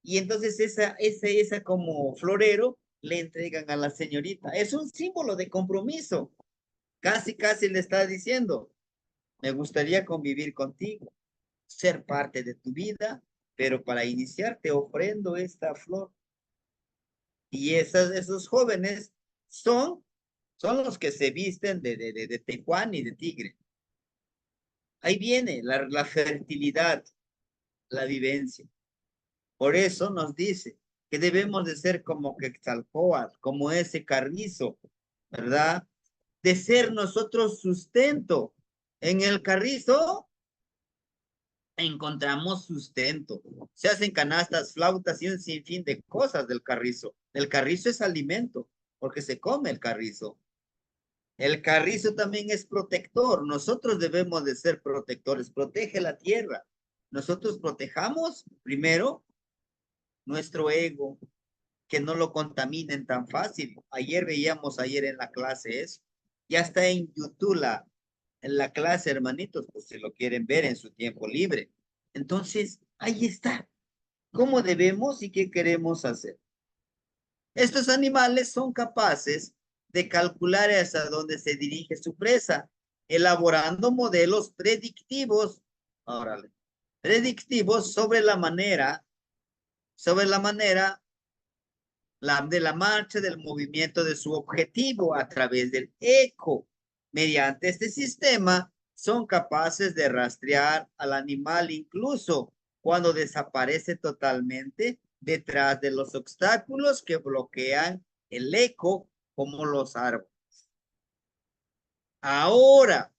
y entonces esa como florero le entregan a la señorita. Es un símbolo de compromiso. Casi le está diciendo, me gustaría convivir contigo, ser parte de tu vida, pero para iniciar te ofrendo esta flor. Y esos jóvenes son, son los que se visten de tecuán y de tigre. Ahí viene la fertilidad, la vivencia. Por eso nos dice que debemos de ser como Quetzalcóatl, como ese carrizo, ¿verdad? De ser nosotros sustento. En el carrizo encontramos sustento. Se hacen canastas, flautas y un sinfín de cosas del carrizo. El carrizo es alimento, porque se come el carrizo. El carrizo también es protector. Nosotros debemos de ser protectores. Protege la tierra. Nosotros protejamos primero nuestro ego, que no lo contaminen tan fácil. Veíamos ayer en la clase eso. Ya está en YouTube en la clase, hermanitos, pues si lo quieren ver en su tiempo libre. Entonces, ahí está. ¿Cómo debemos y qué queremos hacer? Estos animales son capaces de calcular hacia dónde se dirige su presa, elaborando modelos predictivos, órale, predictivos sobre la manera de la marcha del movimiento de su objetivo a través del eco. Mediante este sistema son capaces de rastrear al animal incluso cuando desaparece totalmente detrás de los obstáculos que bloquean el eco como los árboles. Ahora,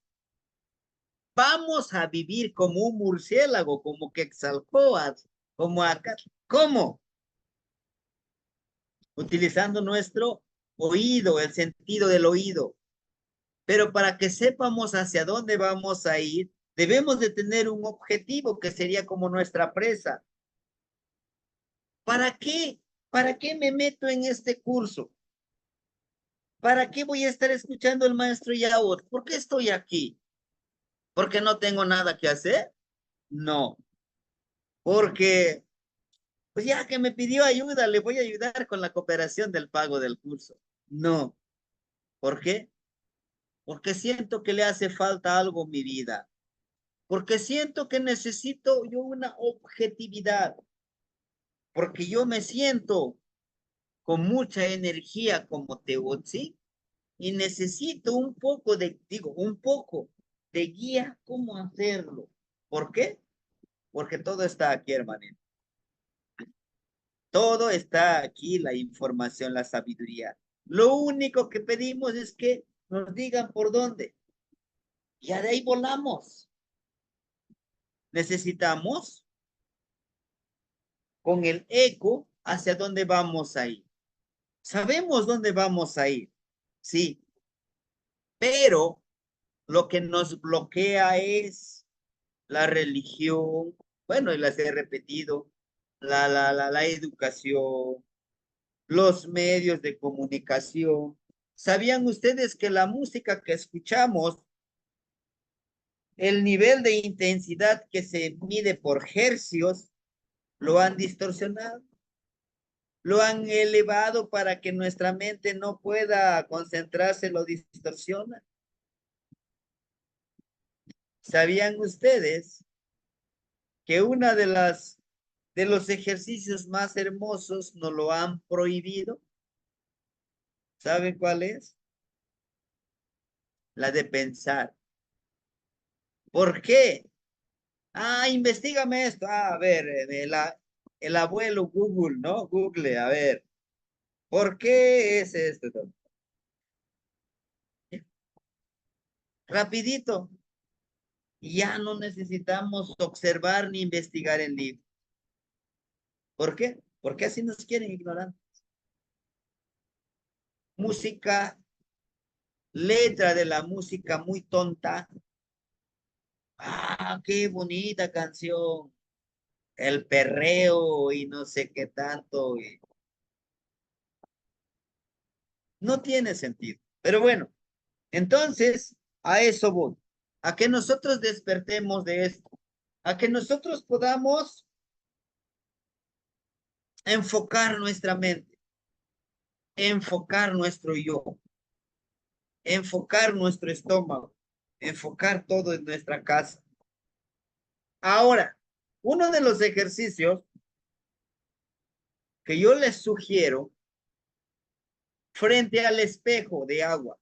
vamos a vivir como un murciélago, como Quetzalcóatl, como acá. ¿Cómo? Utilizando nuestro oído, el sentido del oído. Pero para que sepamos hacia dónde vamos a ir, debemos de tener un objetivo que sería como nuestra presa. ¿Para qué? ¿Para qué me meto en este curso? ¿Para qué voy a estar escuchando al maestro Yaot? ¿Por qué estoy aquí? ¿Porque no tengo nada que hacer? No, porque pues ya que me pidió ayuda, le voy a ayudar con la cooperación del pago del curso. No, ¿por qué? Porque siento que le hace falta algo en mi vida. Porque siento que necesito yo una objetividad. Porque yo me siento con mucha energía como Teotzi y necesito un poco de, digo, un poco de guía cómo hacerlo. ¿Por qué? Porque todo está aquí, hermanito. Todo está aquí, la información, la sabiduría. Lo único que pedimos es que nos digan por dónde. Ya de ahí volamos. Necesitamos con el eco hacia dónde vamos a ir. Sabemos dónde vamos a ir, sí, pero lo que nos bloquea es la religión, bueno, y las he repetido, la educación, los medios de comunicación. ¿Sabían ustedes que la música que escuchamos, el nivel de intensidad que se mide por hercios, lo han distorsionado? Lo han elevado para que nuestra mente no pueda concentrarse, lo distorsiona. ¿Sabían ustedes que una de los ejercicios más hermosos nos lo han prohibido? ¿Saben cuál es? La de pensar. ¿Por qué? Ah, investigame esto. Ah, a ver, el abuelo Google, ¿no? Google, a ver. ¿Por qué es esto? Rapidito. Ya no necesitamos observar ni investigar el libro. ¿Por qué? Porque así nos quieren ignorar. Música, letra de la música muy tonta. Ah, qué bonita canción. El perreo y no sé qué tanto. No tiene sentido. Pero bueno, entonces a eso voy. A que nosotros despertemos de esto. A que nosotros podamos enfocar nuestra mente, enfocar nuestro yo, enfocar nuestro estómago, enfocar todo en nuestra casa. Ahora, uno de los ejercicios que yo les sugiero frente al espejo de agua,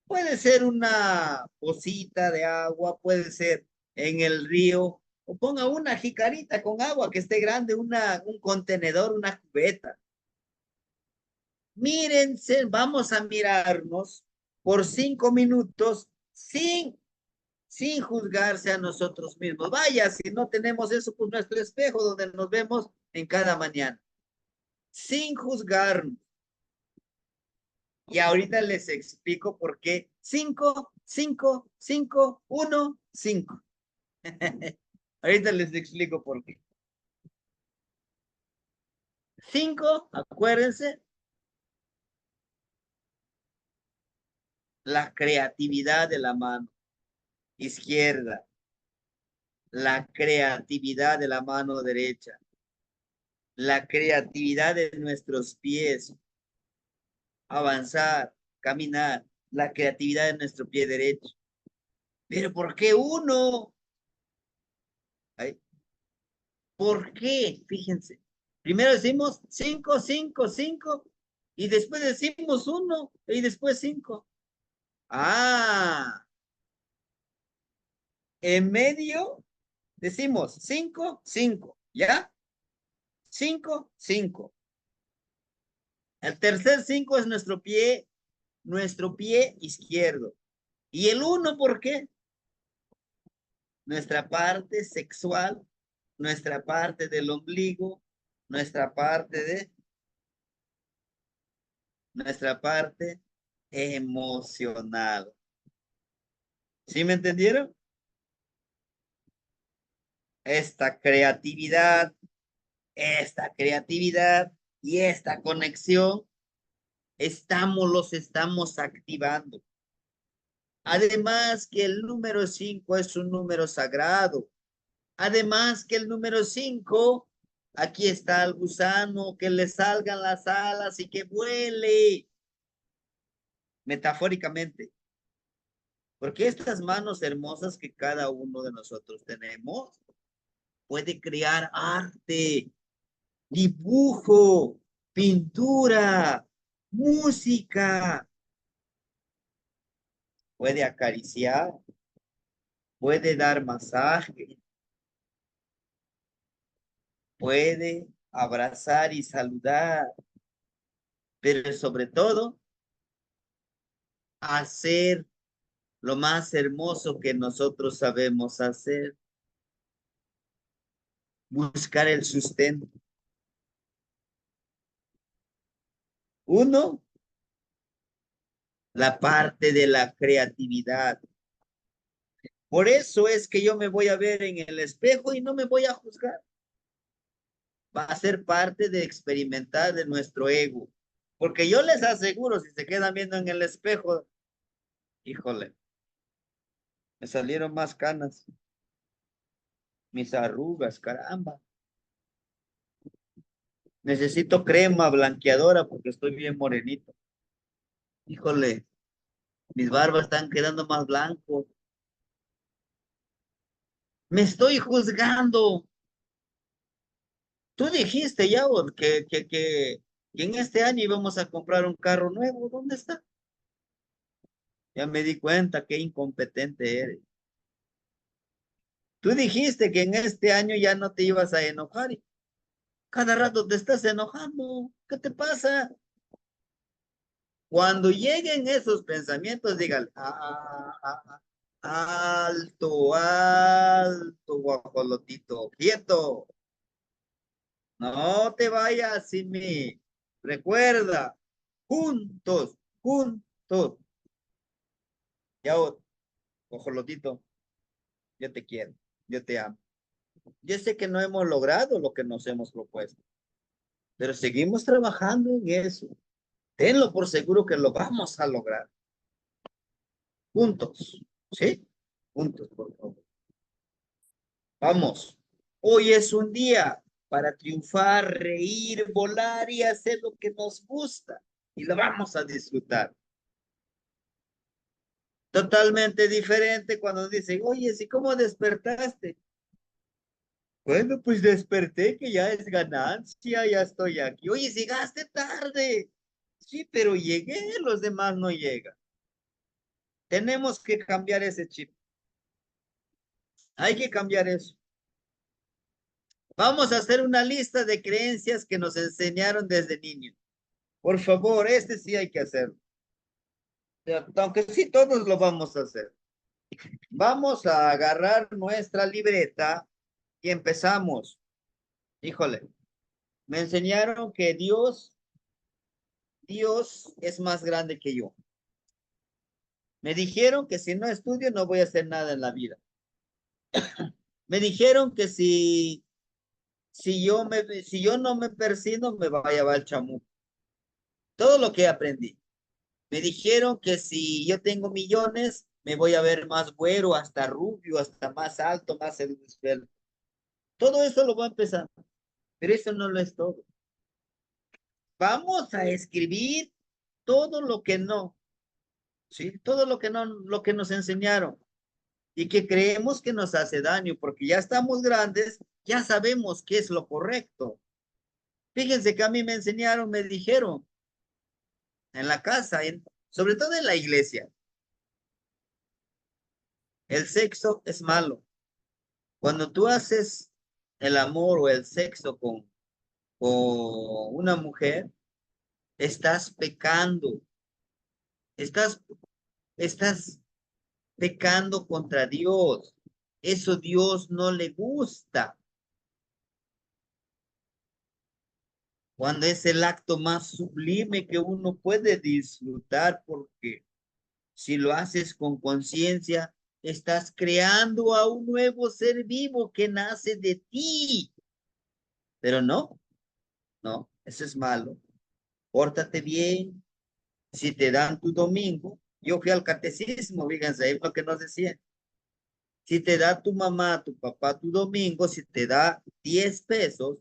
puede ser una pocita de agua, puede ser en el río, o ponga una jicarita con agua que esté grande, un contenedor, una cubeta. Mírense, vamos a mirarnos por 5 minutos sin juzgarse a nosotros mismos. Vaya, si no tenemos eso, pues nuestro espejo donde nos vemos en cada mañana. Sin juzgarnos. Y ahorita les explico por qué. 5, 5, 5, 1, 5. Ahorita les explico por qué. 5, acuérdense, la creatividad de la mano izquierda, la creatividad de la mano derecha, la creatividad de nuestros pies, avanzar, caminar, la creatividad de nuestro pie derecho. Pero ¿por qué uno? Ay, ¿por qué? Fíjense. Primero decimos 5, 5, 5 y después decimos 1 y después 5. Ah, en medio decimos 5, 5, ¿ya? 5, 5. El tercer 5 es nuestro pie izquierdo. ¿Y el 1 por qué? Nuestra parte sexual, nuestra parte del ombligo, nuestra parte emocional. ¿Sí me entendieron? Esta creatividad y esta conexión, los estamos activando. Además que el número 5 es un número sagrado. Además que el número 5, aquí está el gusano, que le salgan las alas y que vuele. Metafóricamente. Porque estas manos hermosas que cada uno de nosotros tenemos, puede crear arte, dibujo, pintura, música. Puede acariciar, puede dar masaje, puede abrazar y saludar, pero sobre todo, hacer lo más hermoso que nosotros sabemos hacer, buscar el sustento. Uno, la parte de la creatividad. Por eso es que yo me voy a ver en el espejo y no me voy a juzgar. Va a ser parte de experimentar de nuestro ego. Porque yo les aseguro, si se quedan viendo en el espejo, híjole, me salieron más canas, mis arrugas, caramba. Necesito crema blanqueadora porque estoy bien morenito. Híjole, mis barbas están quedando más blancos. Me estoy juzgando. Tú dijiste ya que en este año íbamos a comprar un carro nuevo. ¿Dónde está? Ya me di cuenta qué incompetente eres. Tú dijiste que en este año ya no te ibas a enojar. Y cada rato te estás enojando. ¿Qué te pasa? Cuando lleguen esos pensamientos, dígale, alto, alto, guajolotito, quieto. No te vayas sin mí. Recuerda, juntos, juntos. Ya, guajolotito, yo te quiero, yo te amo. Yo sé que no hemos logrado lo que nos hemos propuesto, pero seguimos trabajando en eso. Tenlo por seguro que lo vamos a lograr. Juntos, ¿sí? Juntos, por favor. Vamos. Hoy es un día para triunfar, reír, volar y hacer lo que nos gusta. Y lo vamos a disfrutar. Totalmente diferente cuando dicen, oye, ¿sí cómo despertaste? Bueno, pues desperté que ya es ganancia, ya estoy aquí. Oye, llegaste tarde. Sí, pero llegué, los demás no llegan. Tenemos que cambiar ese chip. Hay que cambiar eso. Vamos a hacer una lista de creencias que nos enseñaron desde niños. Por favor, este sí hay que hacerlo. Aunque sí, todos lo vamos a hacer. Vamos a agarrar nuestra libreta y empezamos. Híjole, me enseñaron que Dios es más grande que yo. Me dijeron que si no estudio no voy a hacer nada en la vida. Me dijeron que si yo no me persino me va a llevar el chamuco. Todo lo que aprendí. Me dijeron que si yo tengo millones, me voy a ver más güero, hasta rubio, hasta más alto, más esbelto. Todo eso lo voy a empezar, pero eso no lo es todo. Vamos a escribir todo lo que no, ¿sí? Todo lo que no, lo que nos enseñaron y que creemos que nos hace daño, porque ya estamos grandes, ya sabemos qué es lo correcto. Fíjense que a mí me enseñaron, me dijeron, en la casa, sobre todo en la iglesia, el sexo es malo. Cuando tú haces el amor o el sexo con una mujer, estás pecando, estás, estás pecando contra Dios. Eso Dios no le gusta. cuando es el acto más sublime que uno puede disfrutar, porque si lo haces con conciencia, estás creando a un nuevo ser vivo que nace de ti. Pero no, no, eso es malo. Pórtate bien. Si te dan tu domingo, yo fui al catecismo, fíjense, ahí lo que nos decía. Si te da tu mamá, tu papá, tu domingo, si te da 10 pesos,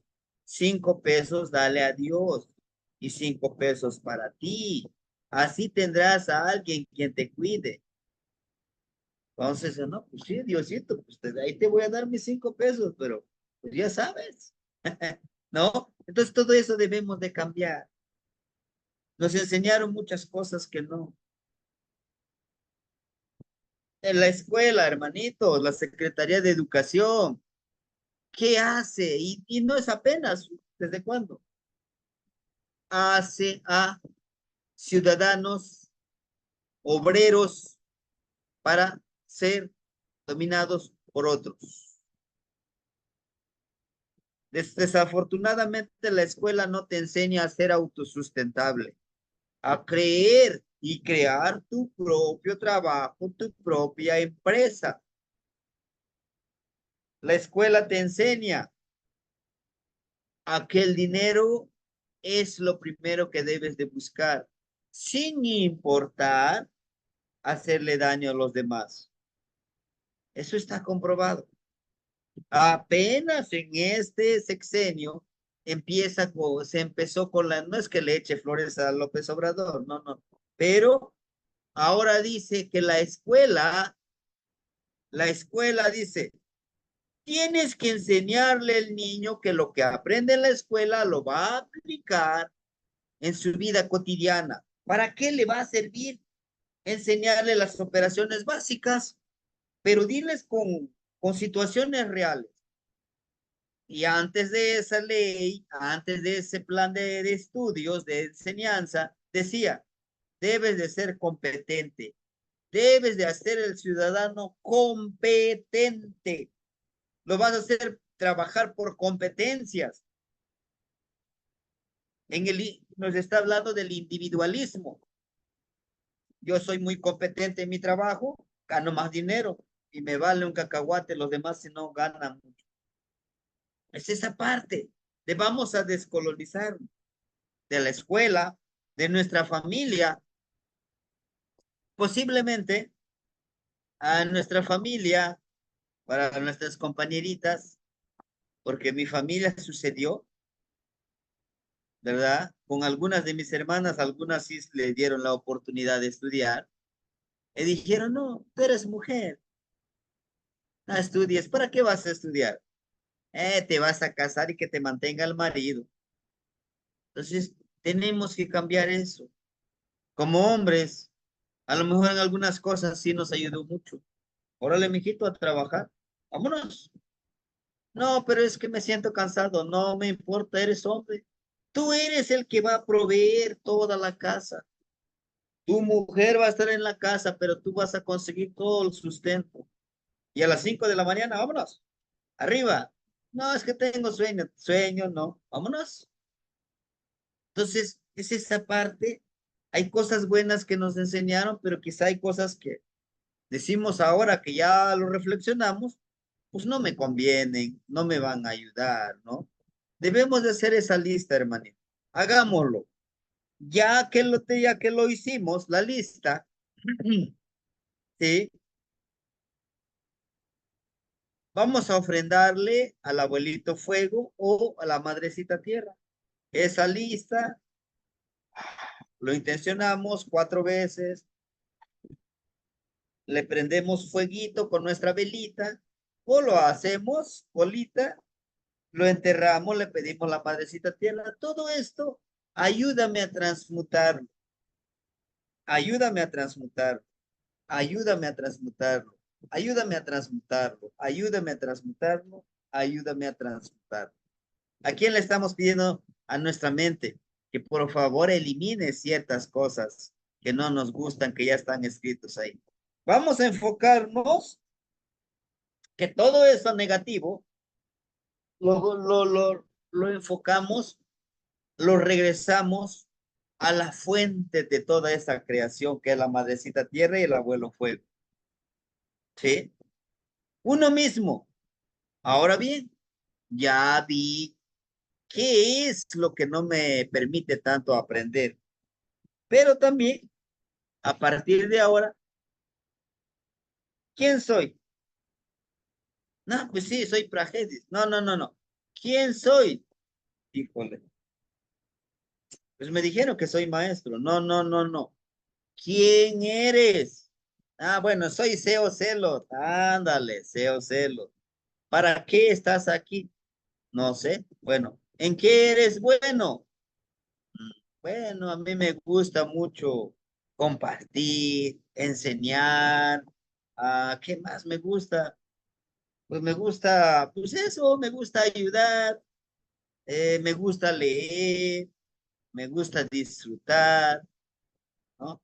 5 pesos dale a Dios y 5 pesos para ti. Así tendrás a alguien quien te cuide. Entonces, no, pues sí, Diosito, pues ahí te voy a dar mis 5 pesos, pero pues ya sabes, ¿no? Entonces todo eso debemos de cambiar. Nos enseñaron muchas cosas que no. En la escuela, hermanitos, la Secretaría de Educación, ¿qué hace? Y no es apenas, ¿desde cuándo? Hace a ciudadanos obreros para ser dominados por otros. Desafortunadamente la escuela no te enseña a ser autosustentable, a creer y crear tu propio trabajo, tu propia empresa. La escuela te enseña a que el dinero es lo primero que debes de buscar, sin importar hacerle daño a los demás. Eso está comprobado. Apenas en este sexenio se empezó con no es que le eche flores a López Obrador, no, no, pero ahora dice que la escuela dice, tienes que enseñarle al niño que lo que aprende en la escuela lo va a aplicar en su vida cotidiana. ¿Para qué le va a servir enseñarle las operaciones básicas? Pero diles con situaciones reales. Y antes de esa ley, antes de ese plan de estudios, de enseñanza, decía, debes de ser competente, debes de hacer el ciudadano competente. Lo vas a hacer trabajar por competencias. Nos está hablando del individualismo. Yo soy muy competente en mi trabajo, gano más dinero y me vale un cacahuate los demás si no ganan mucho. Es esa parte de vamos a descolonizar de la escuela, de nuestra familia, posiblemente a nuestra familia, para nuestras compañeritas, porque mi familia sucedió, ¿verdad? Con algunas de mis hermanas, algunas sí le dieron la oportunidad de estudiar, y dijeron, no, tú eres mujer, no estudies, ¿para qué vas a estudiar? Te vas a casar y que te mantenga el marido. Entonces, tenemos que cambiar eso. Como hombres, a lo mejor en algunas cosas sí nos ayudó mucho. Órale, mijito, a trabajar. Vámonos. No, pero es que me siento cansado. No me importa, eres hombre. Tú eres el que va a proveer toda la casa. Tu mujer va a estar en la casa, pero tú vas a conseguir todo el sustento. Y a las 5 de la mañana, vámonos. Arriba. No, es que tengo sueño. Sueño, no. Vámonos. Entonces, es esa parte. Hay cosas buenas que nos enseñaron, pero quizá hay cosas que decimos ahora que ya lo reflexionamos, pues no me convienen, no me van a ayudar, ¿no? Debemos de hacer esa lista, hermanito. Hagámoslo. Ya que lo hicimos, la lista, ¿sí? Vamos a ofrendarle al abuelito fuego o a la madrecita tierra. Esa lista lo intencionamos 4 veces, le prendemos fueguito con nuestra velita o lo hacemos bolita, lo enterramos, le pedimos a la madrecita tierra. Todo esto, ayúdame a transmutarlo, ayúdame a transmutarlo, ayúdame a transmutarlo, ayúdame a transmutarlo, ayúdame a transmutarlo, ayúdame a transmutarlo. ¿A quién le estamos pidiendo? A nuestra mente que por favor elimine ciertas cosas que no nos gustan, que ya están escritos ahí. Vamos a enfocarnos que todo eso negativo lo enfocamos lo regresamos a la fuente de toda esa creación, que es la madrecita tierra y el abuelo fuego. ¿Sí? Uno mismo. Ahora bien, ya vi qué es lo que no me permite tanto aprender. Pero también, a partir de ahora, ¿quién soy? No, pues sí, soy Praxedis. No, no, no, no. ¿Quién soy? Híjole. Pues me dijeron que soy maestro. No, no, no, no. ¿Quién eres? Ah, bueno, soy Seo Celos. Ándale, Seo Celos. ¿Para qué estás aquí? No sé. Bueno, ¿en qué eres bueno? Bueno, a mí me gusta mucho compartir, enseñar. ¿Qué más me gusta? Pues me gusta, pues eso, me gusta ayudar, me gusta leer, me gusta disfrutar, ¿no?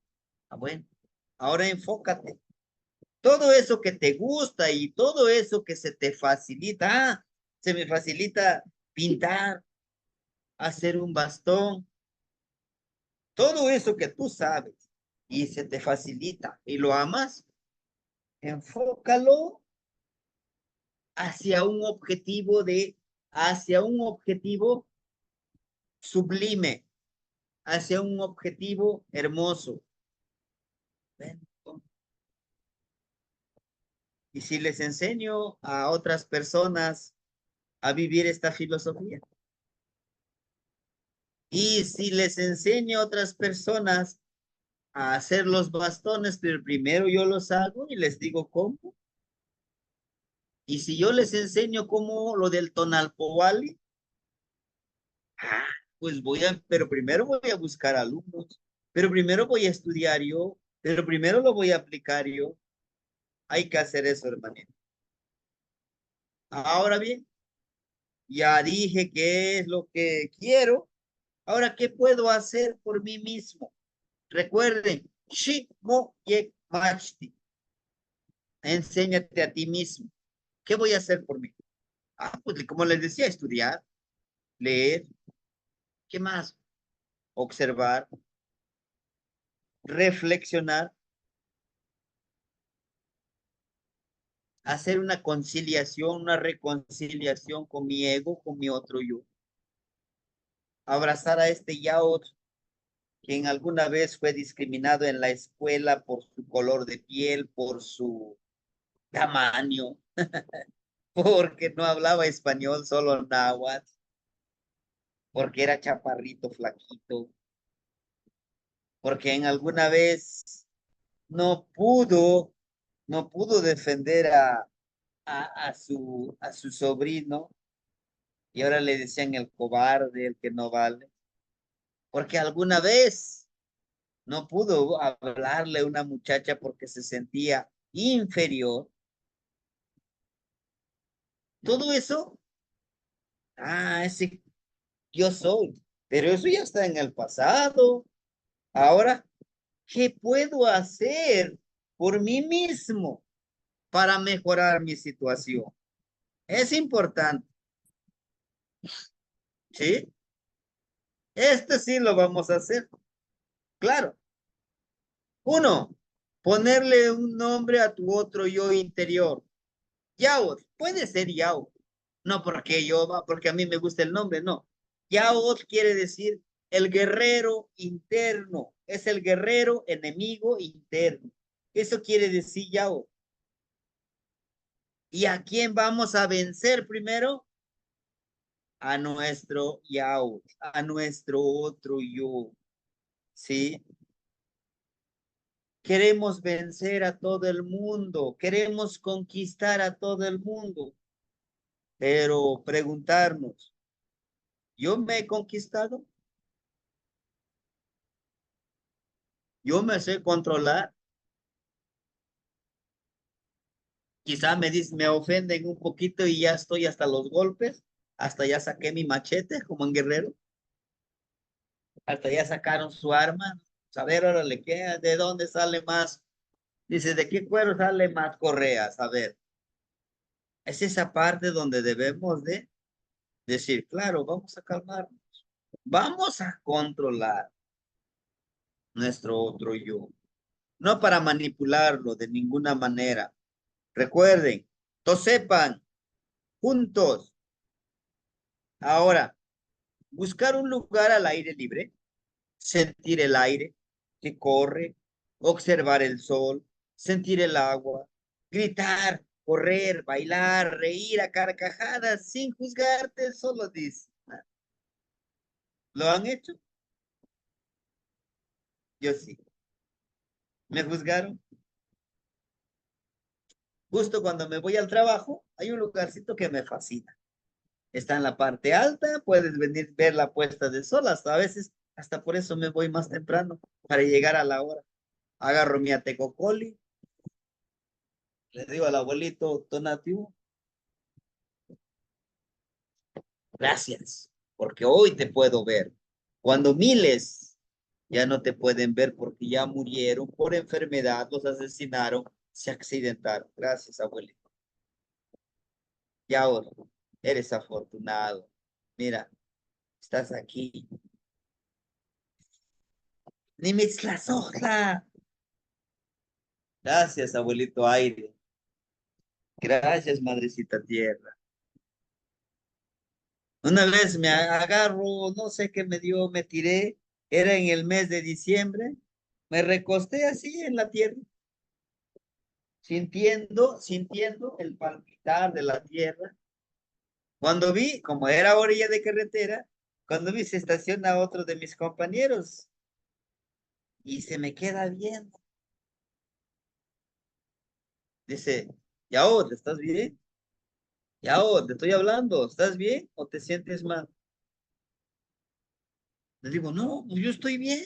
Bueno, ahora enfócate. Todo eso que te gusta y todo eso que se te facilita, se me facilita pintar, hacer un bastón, todo eso que tú sabes y se te facilita y lo amas, enfócalo hacia un objetivo sublime, hacia un objetivo hermoso. ¿Ven? Y si les enseño a otras personas a vivir esta filosofía, y si les enseño a otras personas a hacer los bastones, pero primero yo los hago y les digo cómo. Y si yo les enseño cómo lo del Tonalpohualli, ah, pues pero primero voy a buscar alumnos, pero primero voy a estudiar yo, pero primero lo voy a aplicar yo. Hay que hacer eso, hermanito. Ahora bien, ya dije qué es lo que quiero. Ahora, ¿qué puedo hacer por mí mismo? Recuerden, Shimo Yek Machti. Enséñate a ti mismo. ¿Qué voy a hacer por mí? Pues como les decía, estudiar, leer, ¿qué más? Observar, reflexionar, hacer una conciliación, una reconciliación con mi ego, con mi otro yo. Abrazar a este Yao, quien alguna vez fue discriminado en la escuela por su color de piel, por su tamaño, porque no hablaba español, solo náhuatl, porque era chaparrito, flaquito, porque en alguna vez no pudo, no pudo defender a su sobrino, y ahora le decían el cobarde, el que no vale, porque alguna vez no pudo hablarle a una muchacha porque se sentía inferior. Todo eso, ese yo soy, pero eso ya está en el pasado. Ahora, ¿qué puedo hacer por mí mismo para mejorar mi situación? Es importante, ¿sí? Este sí lo vamos a hacer. Claro. Uno, ponerle un nombre a tu otro yo interior. Yao, puede ser Yao. No porque porque a mí me gusta el nombre, no. Yao quiere decir el guerrero interno. Es el guerrero enemigo interno. Eso quiere decir Yao. ¿Y a quién vamos a vencer primero? A nuestro Yao, a nuestro otro yo. ¿Sí? Queremos vencer a todo el mundo, queremos conquistar a todo el mundo, pero preguntarnos, ¿yo me he conquistado? ¿Yo me sé controlar? Quizá me ofenden un poquito y ya estoy hasta los golpes, hasta ya saqué mi machete como en Guerrero, hasta ya sacaron su arma, saber ahora le queda, ¿de dónde sale más? Dice, ¿de qué cuero sale más correas? A ver, es esa parte donde debemos de decir, claro, vamos a calmarnos. Vamos a controlar nuestro otro yo, no para manipularlo de ninguna manera. Recuerden, todos sepan, juntos. Ahora, buscar un lugar al aire libre, sentir el aire que corre, observar el sol, sentir el agua, gritar, correr, bailar, reír a carcajadas sin juzgarte, solo dice. ¿Lo han hecho? Yo sí. ¿Me juzgaron? Justo cuando me voy al trabajo, hay un lugarcito que me fascina. Está en la parte alta, puedes venir ver la puesta de sol, hasta a veces, hasta por eso me voy más temprano, para llegar a la hora. Agarro mi atecocoli, le digo al abuelito Tonatiuh, gracias, porque hoy te puedo ver. Cuando miles ya no te pueden ver porque ya murieron por enfermedad, los asesinaron, se accidentaron. Gracias, abuelito. Y ahora, eres afortunado. Mira, estás aquí. Ni Mixtlazotla. Gracias, abuelito aire. Gracias, madrecita tierra. Una vez me agarro, no sé qué me dio, me tiré. Era en el mes de diciembre. Me recosté así en la tierra, sintiendo el palpitar de la tierra. Cuando vi, como era orilla de carretera, cuando vi se estaciona otro de mis compañeros y se me queda viendo. Dice, Yao, ¿te estás bien? Yao, te estoy hablando, ¿estás bien o te sientes mal? Le digo, no, pues yo estoy bien.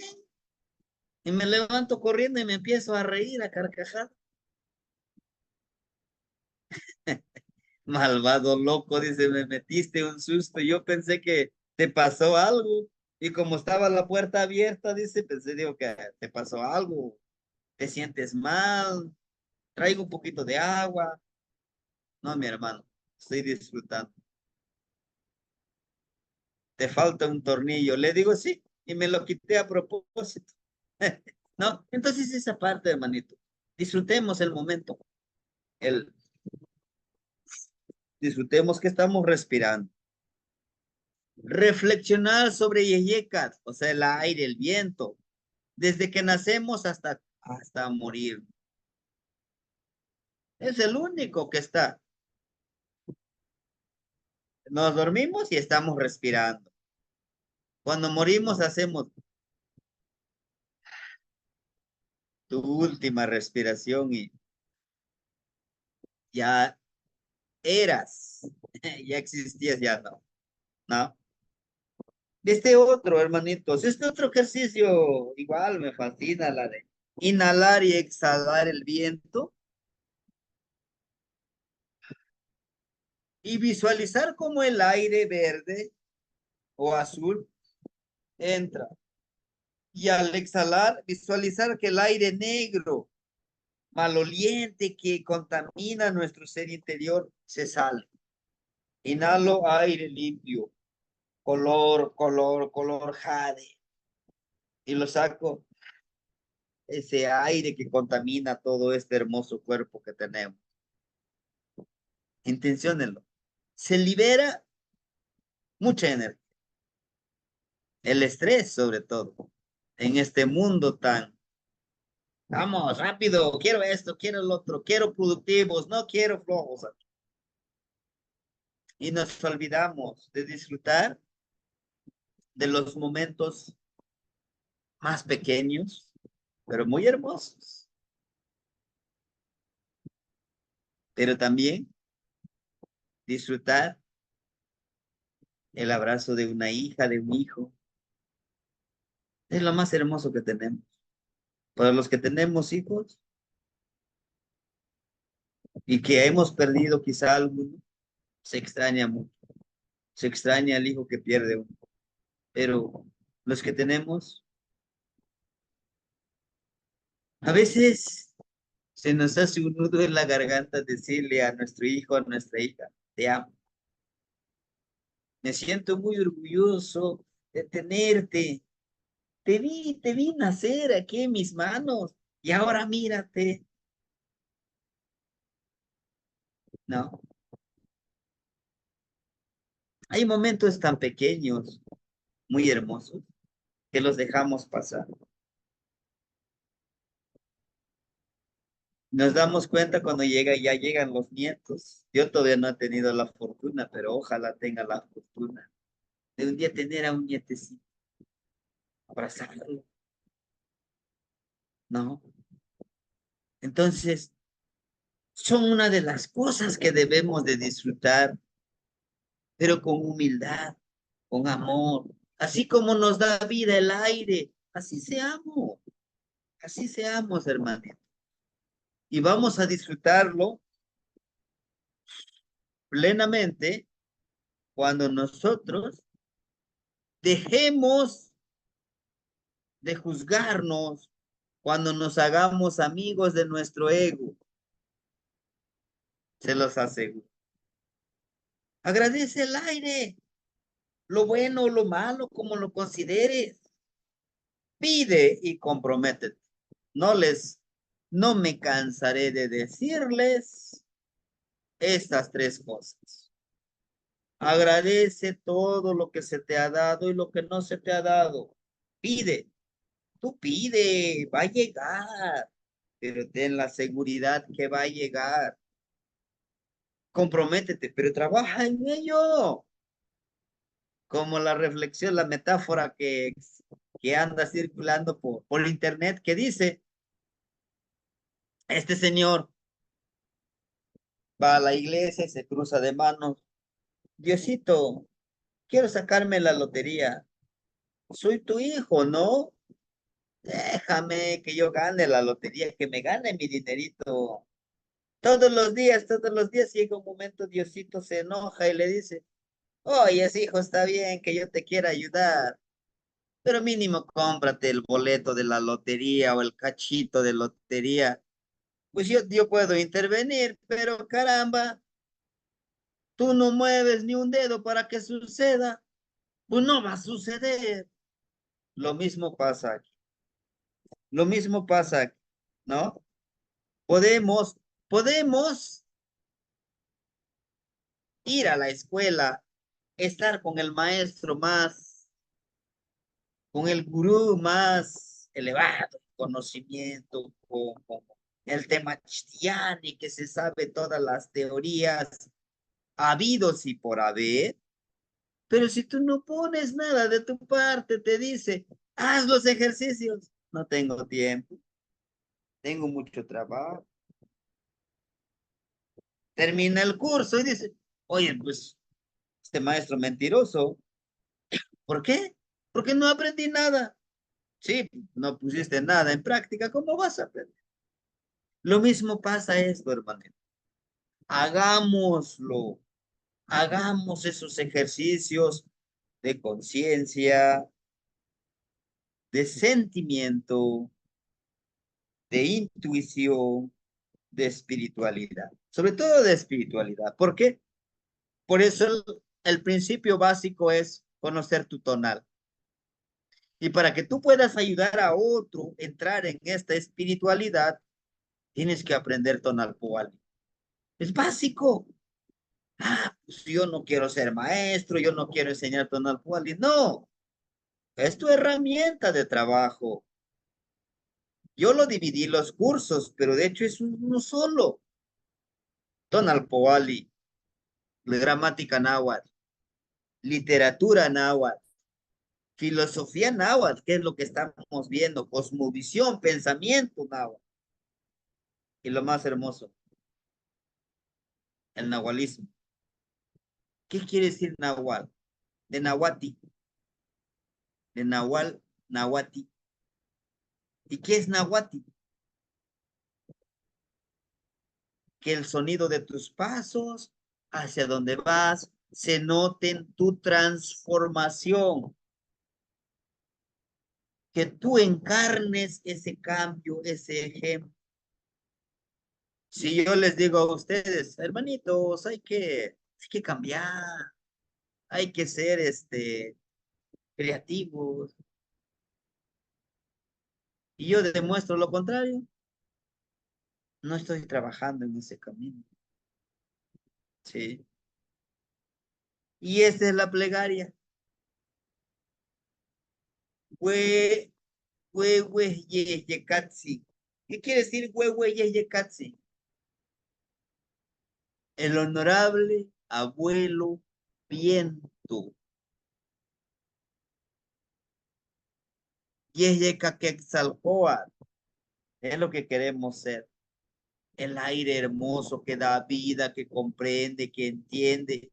Y me levanto corriendo y me empiezo a reír, a carcajar. Malvado loco, dice, me metiste un susto. Yo pensé que te pasó algo. Y como estaba la puerta abierta, dice, pensé, digo, que te pasó algo. Te sientes mal, traigo un poquito de agua. No, mi hermano, estoy disfrutando. Te falta un tornillo. Le digo, sí, y me lo quité a propósito. No, entonces esa parte, hermanito. Disfrutemos el momento. El, disfrutemos que estamos respirando. Reflexionar sobre Yeyekat, o sea, el aire, el viento, desde que nacemos hasta morir. Es el único que está. Nos dormimos y estamos respirando. Cuando morimos hacemos tu última respiración y ya eras, ya existías, ya no, ¿no? Este otro, hermanitos, este otro ejercicio igual me fascina, la de inhalar y exhalar el viento y visualizar cómo el aire verde o azul entra. Y al exhalar, visualizar que el aire negro, maloliente, que contamina nuestro ser interior, se sale. Inhalo aire limpio, color jade. Y lo saco, ese aire que contamina todo este hermoso cuerpo que tenemos. Intenciónenlo. Se libera mucha energía. El estrés, sobre todo, en este mundo tan, vamos, rápido, quiero esto, quiero el otro, quiero productivos, no quiero flojos. Y nos olvidamos de disfrutar de los momentos más pequeños, pero muy hermosos. Pero también disfrutar el abrazo de una hija, de un hijo. Es lo más hermoso que tenemos. Para los que tenemos hijos y que hemos perdido quizá alguno, se extraña mucho. Se extraña el hijo que pierde uno. Pero los que tenemos, a veces se nos hace un nudo en la garganta decirle a nuestro hijo, a nuestra hija, te amo. Me siento muy orgulloso de tenerte. Te vi nacer aquí en mis manos y ahora mírate. No, hay momentos tan pequeños, muy hermosos, que los dejamos pasar. Nos damos cuenta cuando ya llegan los nietos. Yo todavía no he tenido la fortuna, pero ojalá tenga la fortuna de un día tener a un nietecito, abrazarlo, ¿no? Entonces, son una de las cosas que debemos de disfrutar, pero con humildad, con amor. Así como nos da vida el aire, así seamos, hermanito. Y vamos a disfrutarlo plenamente cuando nosotros dejemos de juzgarnos, cuando nos hagamos amigos de nuestro ego, se los aseguro. Agradece el aire, lo bueno o lo malo, como lo consideres. Pide y comprométete. No me cansaré de decirles estas tres cosas. Agradece todo lo que se te ha dado y lo que no se te ha dado. Pide, tú pide, va a llegar, pero ten la seguridad que va a llegar. Comprométete, pero trabaja en ello. Como la reflexión, la metáfora que anda circulando por internet, que dice, este señor va a la iglesia y se cruza de manos. Diosito, quiero sacarme la lotería. Soy tu hijo, ¿no? Déjame que yo gane la lotería, que me gane mi dinerito. Todos los días llega un momento, Diosito se enoja y le dice, oye, hijo, está bien que yo te quiera ayudar, pero mínimo cómprate el boleto de la lotería o el cachito de lotería. Pues yo puedo intervenir, pero caramba, tú no mueves ni un dedo para que suceda. Pues no va a suceder. Lo mismo pasa aquí. Lo mismo pasa aquí, ¿no? Podemos ir a la escuela, estar con el maestro más, con el gurú más elevado, conocimiento, con el tema Chistiani, que se sabe todas las teorías habidos y por haber, pero si tú no pones nada de tu parte, te dice, haz los ejercicios, no tengo tiempo, tengo mucho trabajo. Termina el curso y dice, oye, pues este maestro mentiroso, ¿por qué? Porque no aprendí nada. Sí, no pusiste nada en práctica, ¿cómo vas a aprender? Lo mismo pasa esto, hermano. Hagámoslo, hagamos esos ejercicios de conciencia, de sentimiento, de intuición, de espiritualidad, sobre todo de espiritualidad. ¿Por qué? Por eso el principio básico es conocer tu tonal. Y para que tú puedas ayudar a otro a entrar en esta espiritualidad, tienes que aprender tonal poal. Es básico. Ah, pues yo no quiero ser maestro, yo no quiero enseñar tonal poal. No, es tu herramienta de trabajo. Yo lo dividí los cursos, pero de hecho es uno solo. Tonal Poali, gramática náhuatl, literatura náhuatl, filosofía náhuatl, que es lo que estamos viendo, cosmovisión, pensamiento náhuatl. Y lo más hermoso, el nahualismo. ¿Qué quiere decir nahual? De nahuati, de nahual, nahuati. ¿Y qué es nahuati? Que el sonido de tus pasos hacia donde vas se note en tu transformación. Que tú encarnes ese cambio, ese ejemplo. Si yo les digo a ustedes, hermanitos, hay que cambiar, hay que ser creativos. Y yo demuestro lo contrario. No estoy trabajando en ese camino. Sí. Y esta es la plegaria. Hue, yeyekatsi. ¿Qué quiere decir yeyekatsi? El honorable abuelo viento. Yeyekaquetzalcóatl. Es lo que queremos ser. El aire hermoso que da vida, que comprende, que entiende,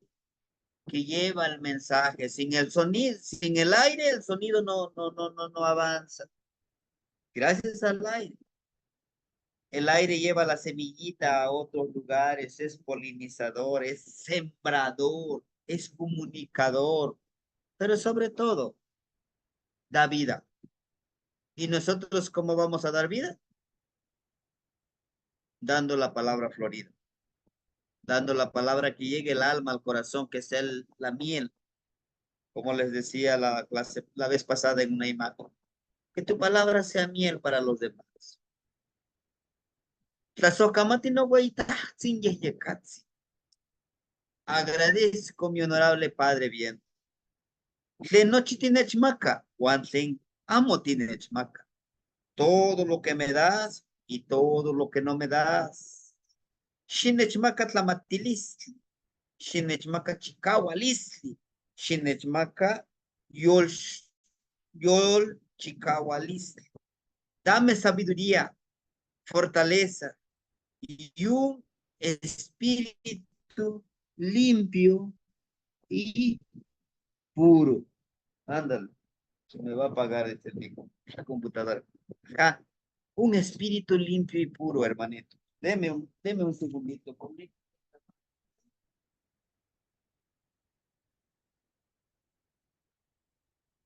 que lleva el mensaje. Sin el sonido, sin el aire, el sonido no avanza. Gracias al aire. El aire lleva la semillita a otros lugares, es polinizador, es sembrador, es comunicador, pero sobre todo da vida. ¿Y nosotros cómo vamos a dar vida? Dando la palabra florida, dando la palabra que llegue el alma al corazón, que es la miel, como les decía la clase la vez pasada en una imagen. Que tu palabra sea miel para los demás. Agradezco, mi honorable Padre bien. Amo tinechmaca. Todo lo que me das y todo lo que no me das. Shinechmaca tlamatilisli. Shinechmaca chicawalisli. Shinechmaca yol chicawalisli. Dame sabiduría, fortaleza y un espíritu limpio y puro. Ándale, se me va a apagar la computadora. Ah, un espíritu limpio y puro, hermanito. Deme un segundito conmigo.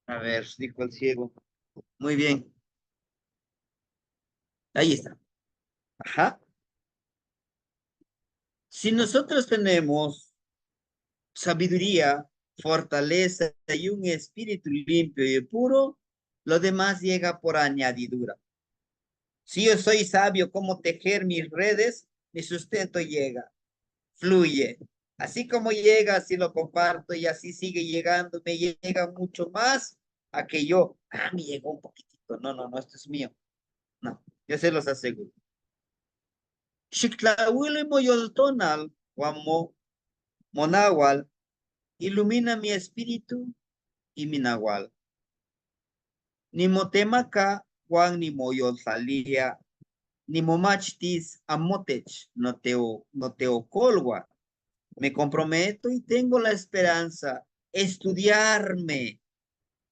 A ver, dijo el ciego. Muy bien. Ahí está. Ajá. Si nosotros tenemos sabiduría, fortaleza y un espíritu limpio y puro, lo demás llega por añadidura. Si yo soy sabio cómo tejer mis redes, mi sustento llega, fluye. Así como llega, así lo comparto y así sigue llegando, me llega mucho más a que yo, me llegó un poquitito. No, esto es mío. No, yo se los aseguro. Xictlahuilo y moyoltonal, guamo, monawal, ilumina mi espíritu y mi nahual. Ni motemaca, guan ni moyoltalia, ni momachtis amotech, no teo colgua. Me comprometo y tengo la esperanza estudiarme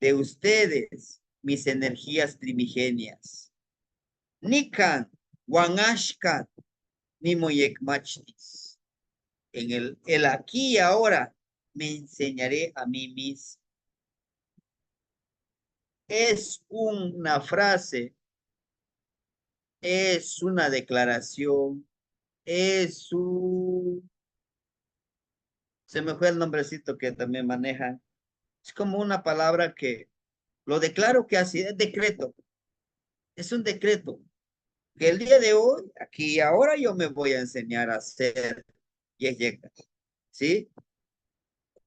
de ustedes mis energías primigenias. Nikan, Wanashkat, ni Moyekmachtis. En el aquí y ahora me enseñaré a mí mismo. Es una frase, es una declaración, es un... Se me fue el nombrecito que también manejan. Es como una palabra que lo declaro que así es decreto. Es un decreto que el día de hoy, aquí y ahora, yo me voy a enseñar a hacer yeyecas. ¿Sí?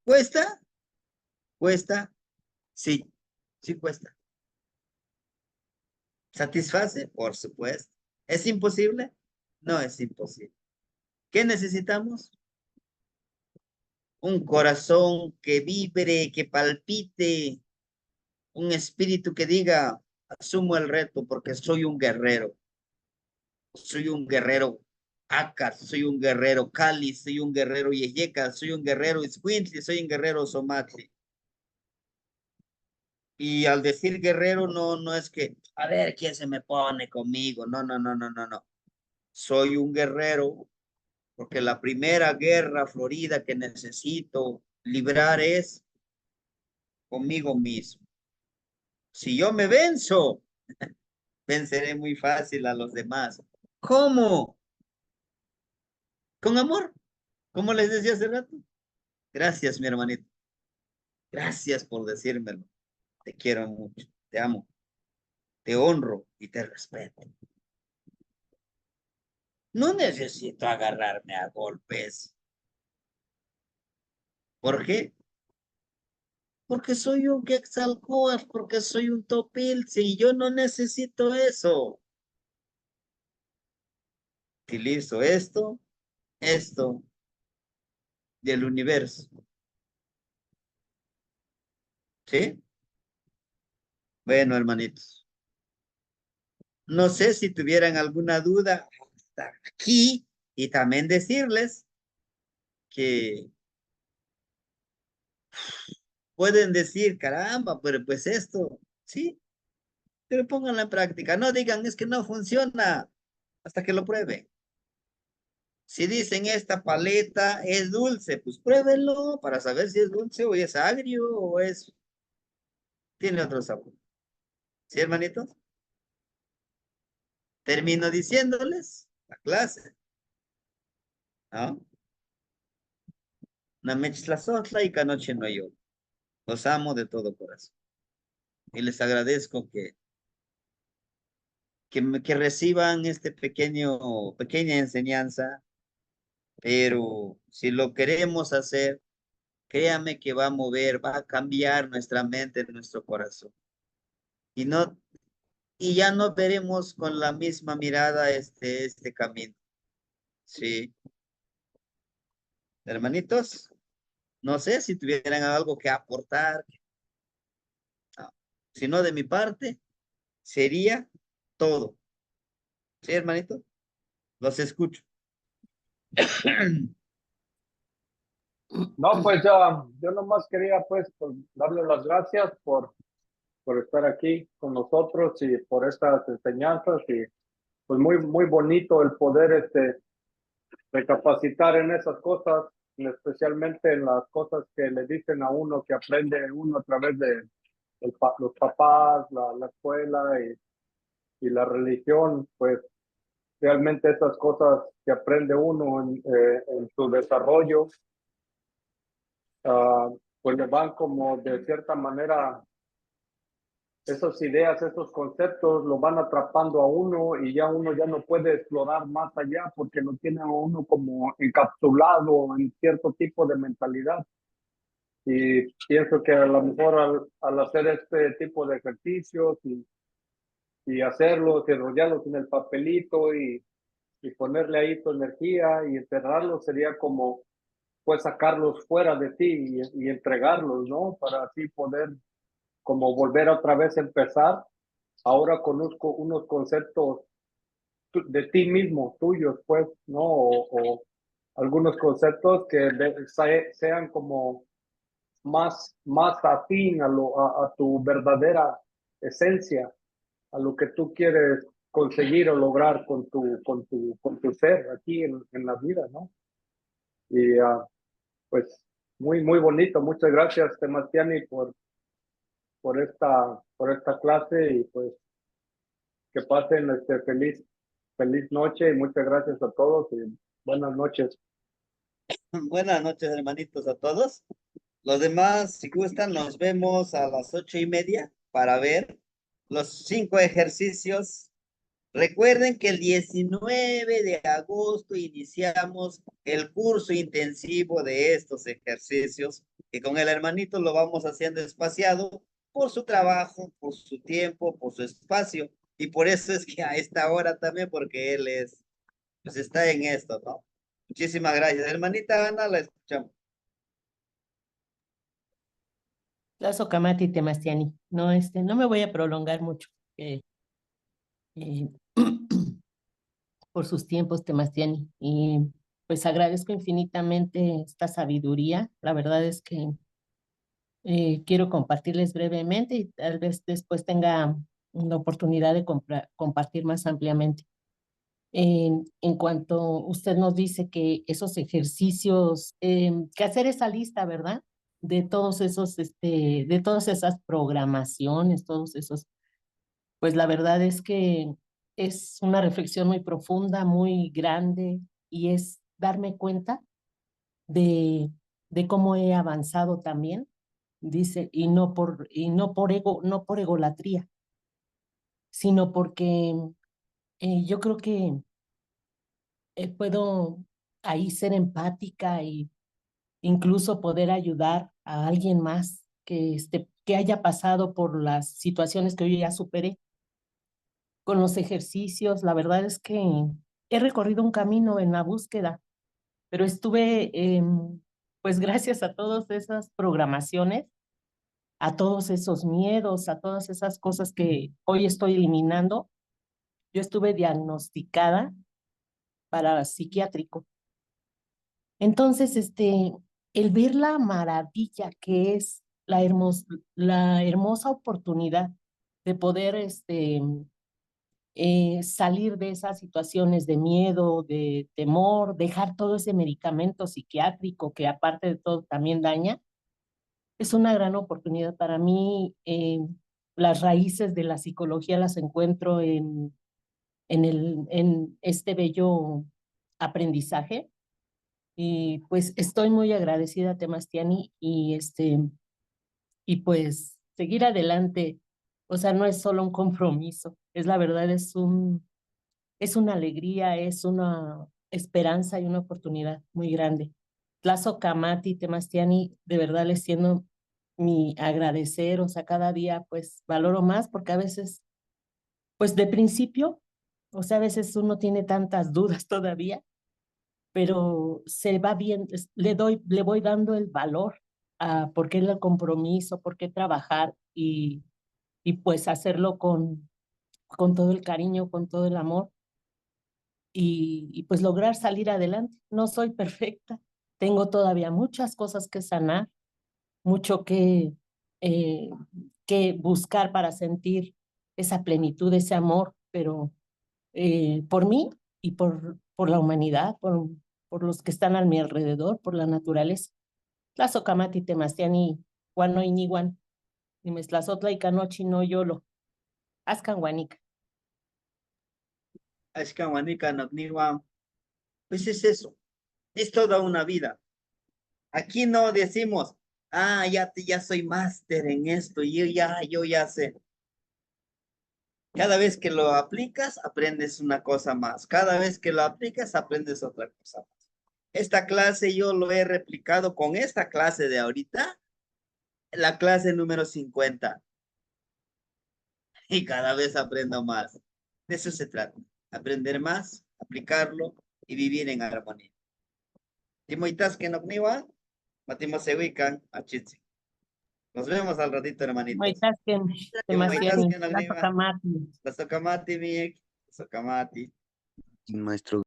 ¿Cuesta? ¿Cuesta? Sí, sí cuesta. ¿Satisface? Por supuesto. ¿Es imposible? No es imposible. ¿Qué necesitamos? Un corazón que vibre, que palpite, un espíritu que diga, asumo el reto porque soy un guerrero. Soy un guerrero Acas, soy un guerrero Cali, soy un guerrero Yeyeca, soy un guerrero Iscuintli, soy un guerrero Somatli. Y al decir guerrero no es que, a ver, ¿quién se me pone conmigo? No. Soy un guerrero porque la primera guerra florida que necesito librar es conmigo mismo. Si yo me venzo, venceré muy fácil a los demás. ¿Cómo? Con amor, como les decía hace rato. Gracias, mi hermanito. Gracias por decírmelo. te quiero mucho, te amo, te honro y te respeto. No necesito agarrarme a golpes. ¿Por qué? Porque soy un Quetzalcóatl, porque soy un Topiltzi, yo no necesito eso. Utilizo esto del universo. ¿Sí? Bueno, hermanitos. No sé si tuvieran alguna duda hasta aquí y también decirles que pueden decir, caramba, pero pues esto, sí, pero pónganlo en práctica. No digan, es que no funciona hasta que lo prueben. Si dicen esta paleta es dulce, pues pruébenlo para saber si es dulce o es agrio o tiene otro sabor. ¿Sí, hermanitos? Termino diciéndoles la clase, ¿no? Namechtlasotla y canoche no yo. Los amo de todo corazón. Y les agradezco que reciban este pequeña enseñanza, pero si lo queremos hacer, créame que va a mover, va a cambiar nuestra mente, nuestro corazón. Y no, y ya no veremos con la misma mirada este camino. Sí, hermanitos, no sé si tuvieran algo que aportar. No. Si no, de mi parte, sería todo. Sí, hermanito, los escucho. No, pues yo nomás quería pues darle las gracias por estar aquí con nosotros y por estas enseñanzas y pues muy bonito el poder recapacitar en esas cosas, especialmente en las cosas que le dicen a uno, que aprende uno a través de los papás, la escuela y la religión, pues realmente esas cosas que aprende uno en su desarrollo, ah, pues le van como de cierta manera, esas ideas, esos conceptos lo van atrapando a uno y ya uno ya no puede explorar más allá porque lo tiene a uno como encapsulado en cierto tipo de mentalidad. Y pienso que a lo mejor al hacer este tipo de ejercicios y hacerlos, enrollarlos en el papelito y ponerle ahí tu energía y enterrarlos sería como pues sacarlos fuera de ti y entregarlos, ¿no? Para así poder como volver otra vez a empezar, ahora con unos conceptos de ti mismo, tuyos, pues, ¿no? O algunos conceptos que sean como más afín a tu verdadera esencia, a lo que tú quieres conseguir o lograr con tu ser aquí en la vida, ¿no? Y pues muy bonito. Muchas gracias, Sebastiani, por esta clase y pues que pasen feliz noche y muchas gracias a todos y buenas noches. Buenas noches, hermanitos, a todos. Los demás, si gustan, nos vemos a las 8:30 para ver los 5 ejercicios. Recuerden que el 19 de agosto iniciamos el curso intensivo de estos ejercicios, que con el hermanito lo vamos haciendo espaciado por su trabajo, por su tiempo, por su espacio. Y por eso es que a esta hora también, porque él pues está en esto, ¿no? Muchísimas gracias. Hermanita Ana, la escuchamos. Lazo Camati Temastiani. No, no me voy a prolongar mucho. Eh, por sus tiempos, Temastiani. Y pues agradezco infinitamente esta sabiduría. La verdad es que quiero compartirles brevemente y tal vez después tenga la oportunidad de compartir más ampliamente. En cuanto usted nos dice que esos ejercicios, que hacer esa lista, ¿verdad? De todos esos, de todas esas programaciones, todos esos, pues la verdad es que es una reflexión muy profunda, muy grande y es darme cuenta de, de cómo he avanzado también dice, y no por ego, no por egolatría, sino porque yo creo que puedo ahí ser empática y incluso poder ayudar a alguien más que haya pasado por las situaciones que yo ya superé. Con los ejercicios, la verdad es que he recorrido un camino en la búsqueda, pero estuve, pues gracias a todas esas programaciones, a todos esos miedos, a todas esas cosas que hoy estoy eliminando, yo estuve diagnosticada para psiquiátrico. Entonces, el ver la maravilla que es la hermosa oportunidad de poder, salir de esas situaciones de miedo, de temor, dejar todo ese medicamento psiquiátrico que aparte de todo también daña, es una gran oportunidad para mí. Las raíces de la psicología las encuentro en este bello aprendizaje. Y pues estoy muy agradecida, Temastiani, y pues seguir adelante. O sea, no es solo un compromiso, es la verdad, es una alegría, es una esperanza y una oportunidad muy grande. Tlazocamati, Temastiani, de verdad les siento mi agradecer, o sea, cada día pues valoro más porque a veces, pues de principio, o sea, a veces uno tiene tantas dudas todavía, pero se va bien, le voy dando el valor a por qué el compromiso, por qué trabajar y pues hacerlo con todo el cariño, con todo el amor y pues lograr salir adelante. No soy perfecta, tengo todavía muchas cosas que sanar, mucho eh, que buscar para sentir esa plenitud, ese amor, pero por mí y por la humanidad, por los que están a mi alrededor, por la naturaleza. Tlazocamati, Temastiani, Guanoiniwan, Nimestlazotla y Canochi no yolo, Ascan Guanica. Ashkawanika Nogniwa, pues es eso, es toda una vida. Aquí no decimos, ah, ya soy máster en esto, yo ya sé. Cada vez que lo aplicas, aprendes una cosa más. Cada vez que lo aplicas, aprendes otra cosa más. Esta clase yo lo he replicado con esta clase de ahorita, la clase número 50. Y cada vez aprendo más. De eso se trata. Aprender más, aplicarlo y vivir en armonía. Timoitas que no niwa, matimos se ubican a chitsi. Nos vemos al ratito, hermanitos. Moitasquen, Timoitas Temastiani, que no niwa, Tlazocamati. la sokamati, mi, sokamati. Maestro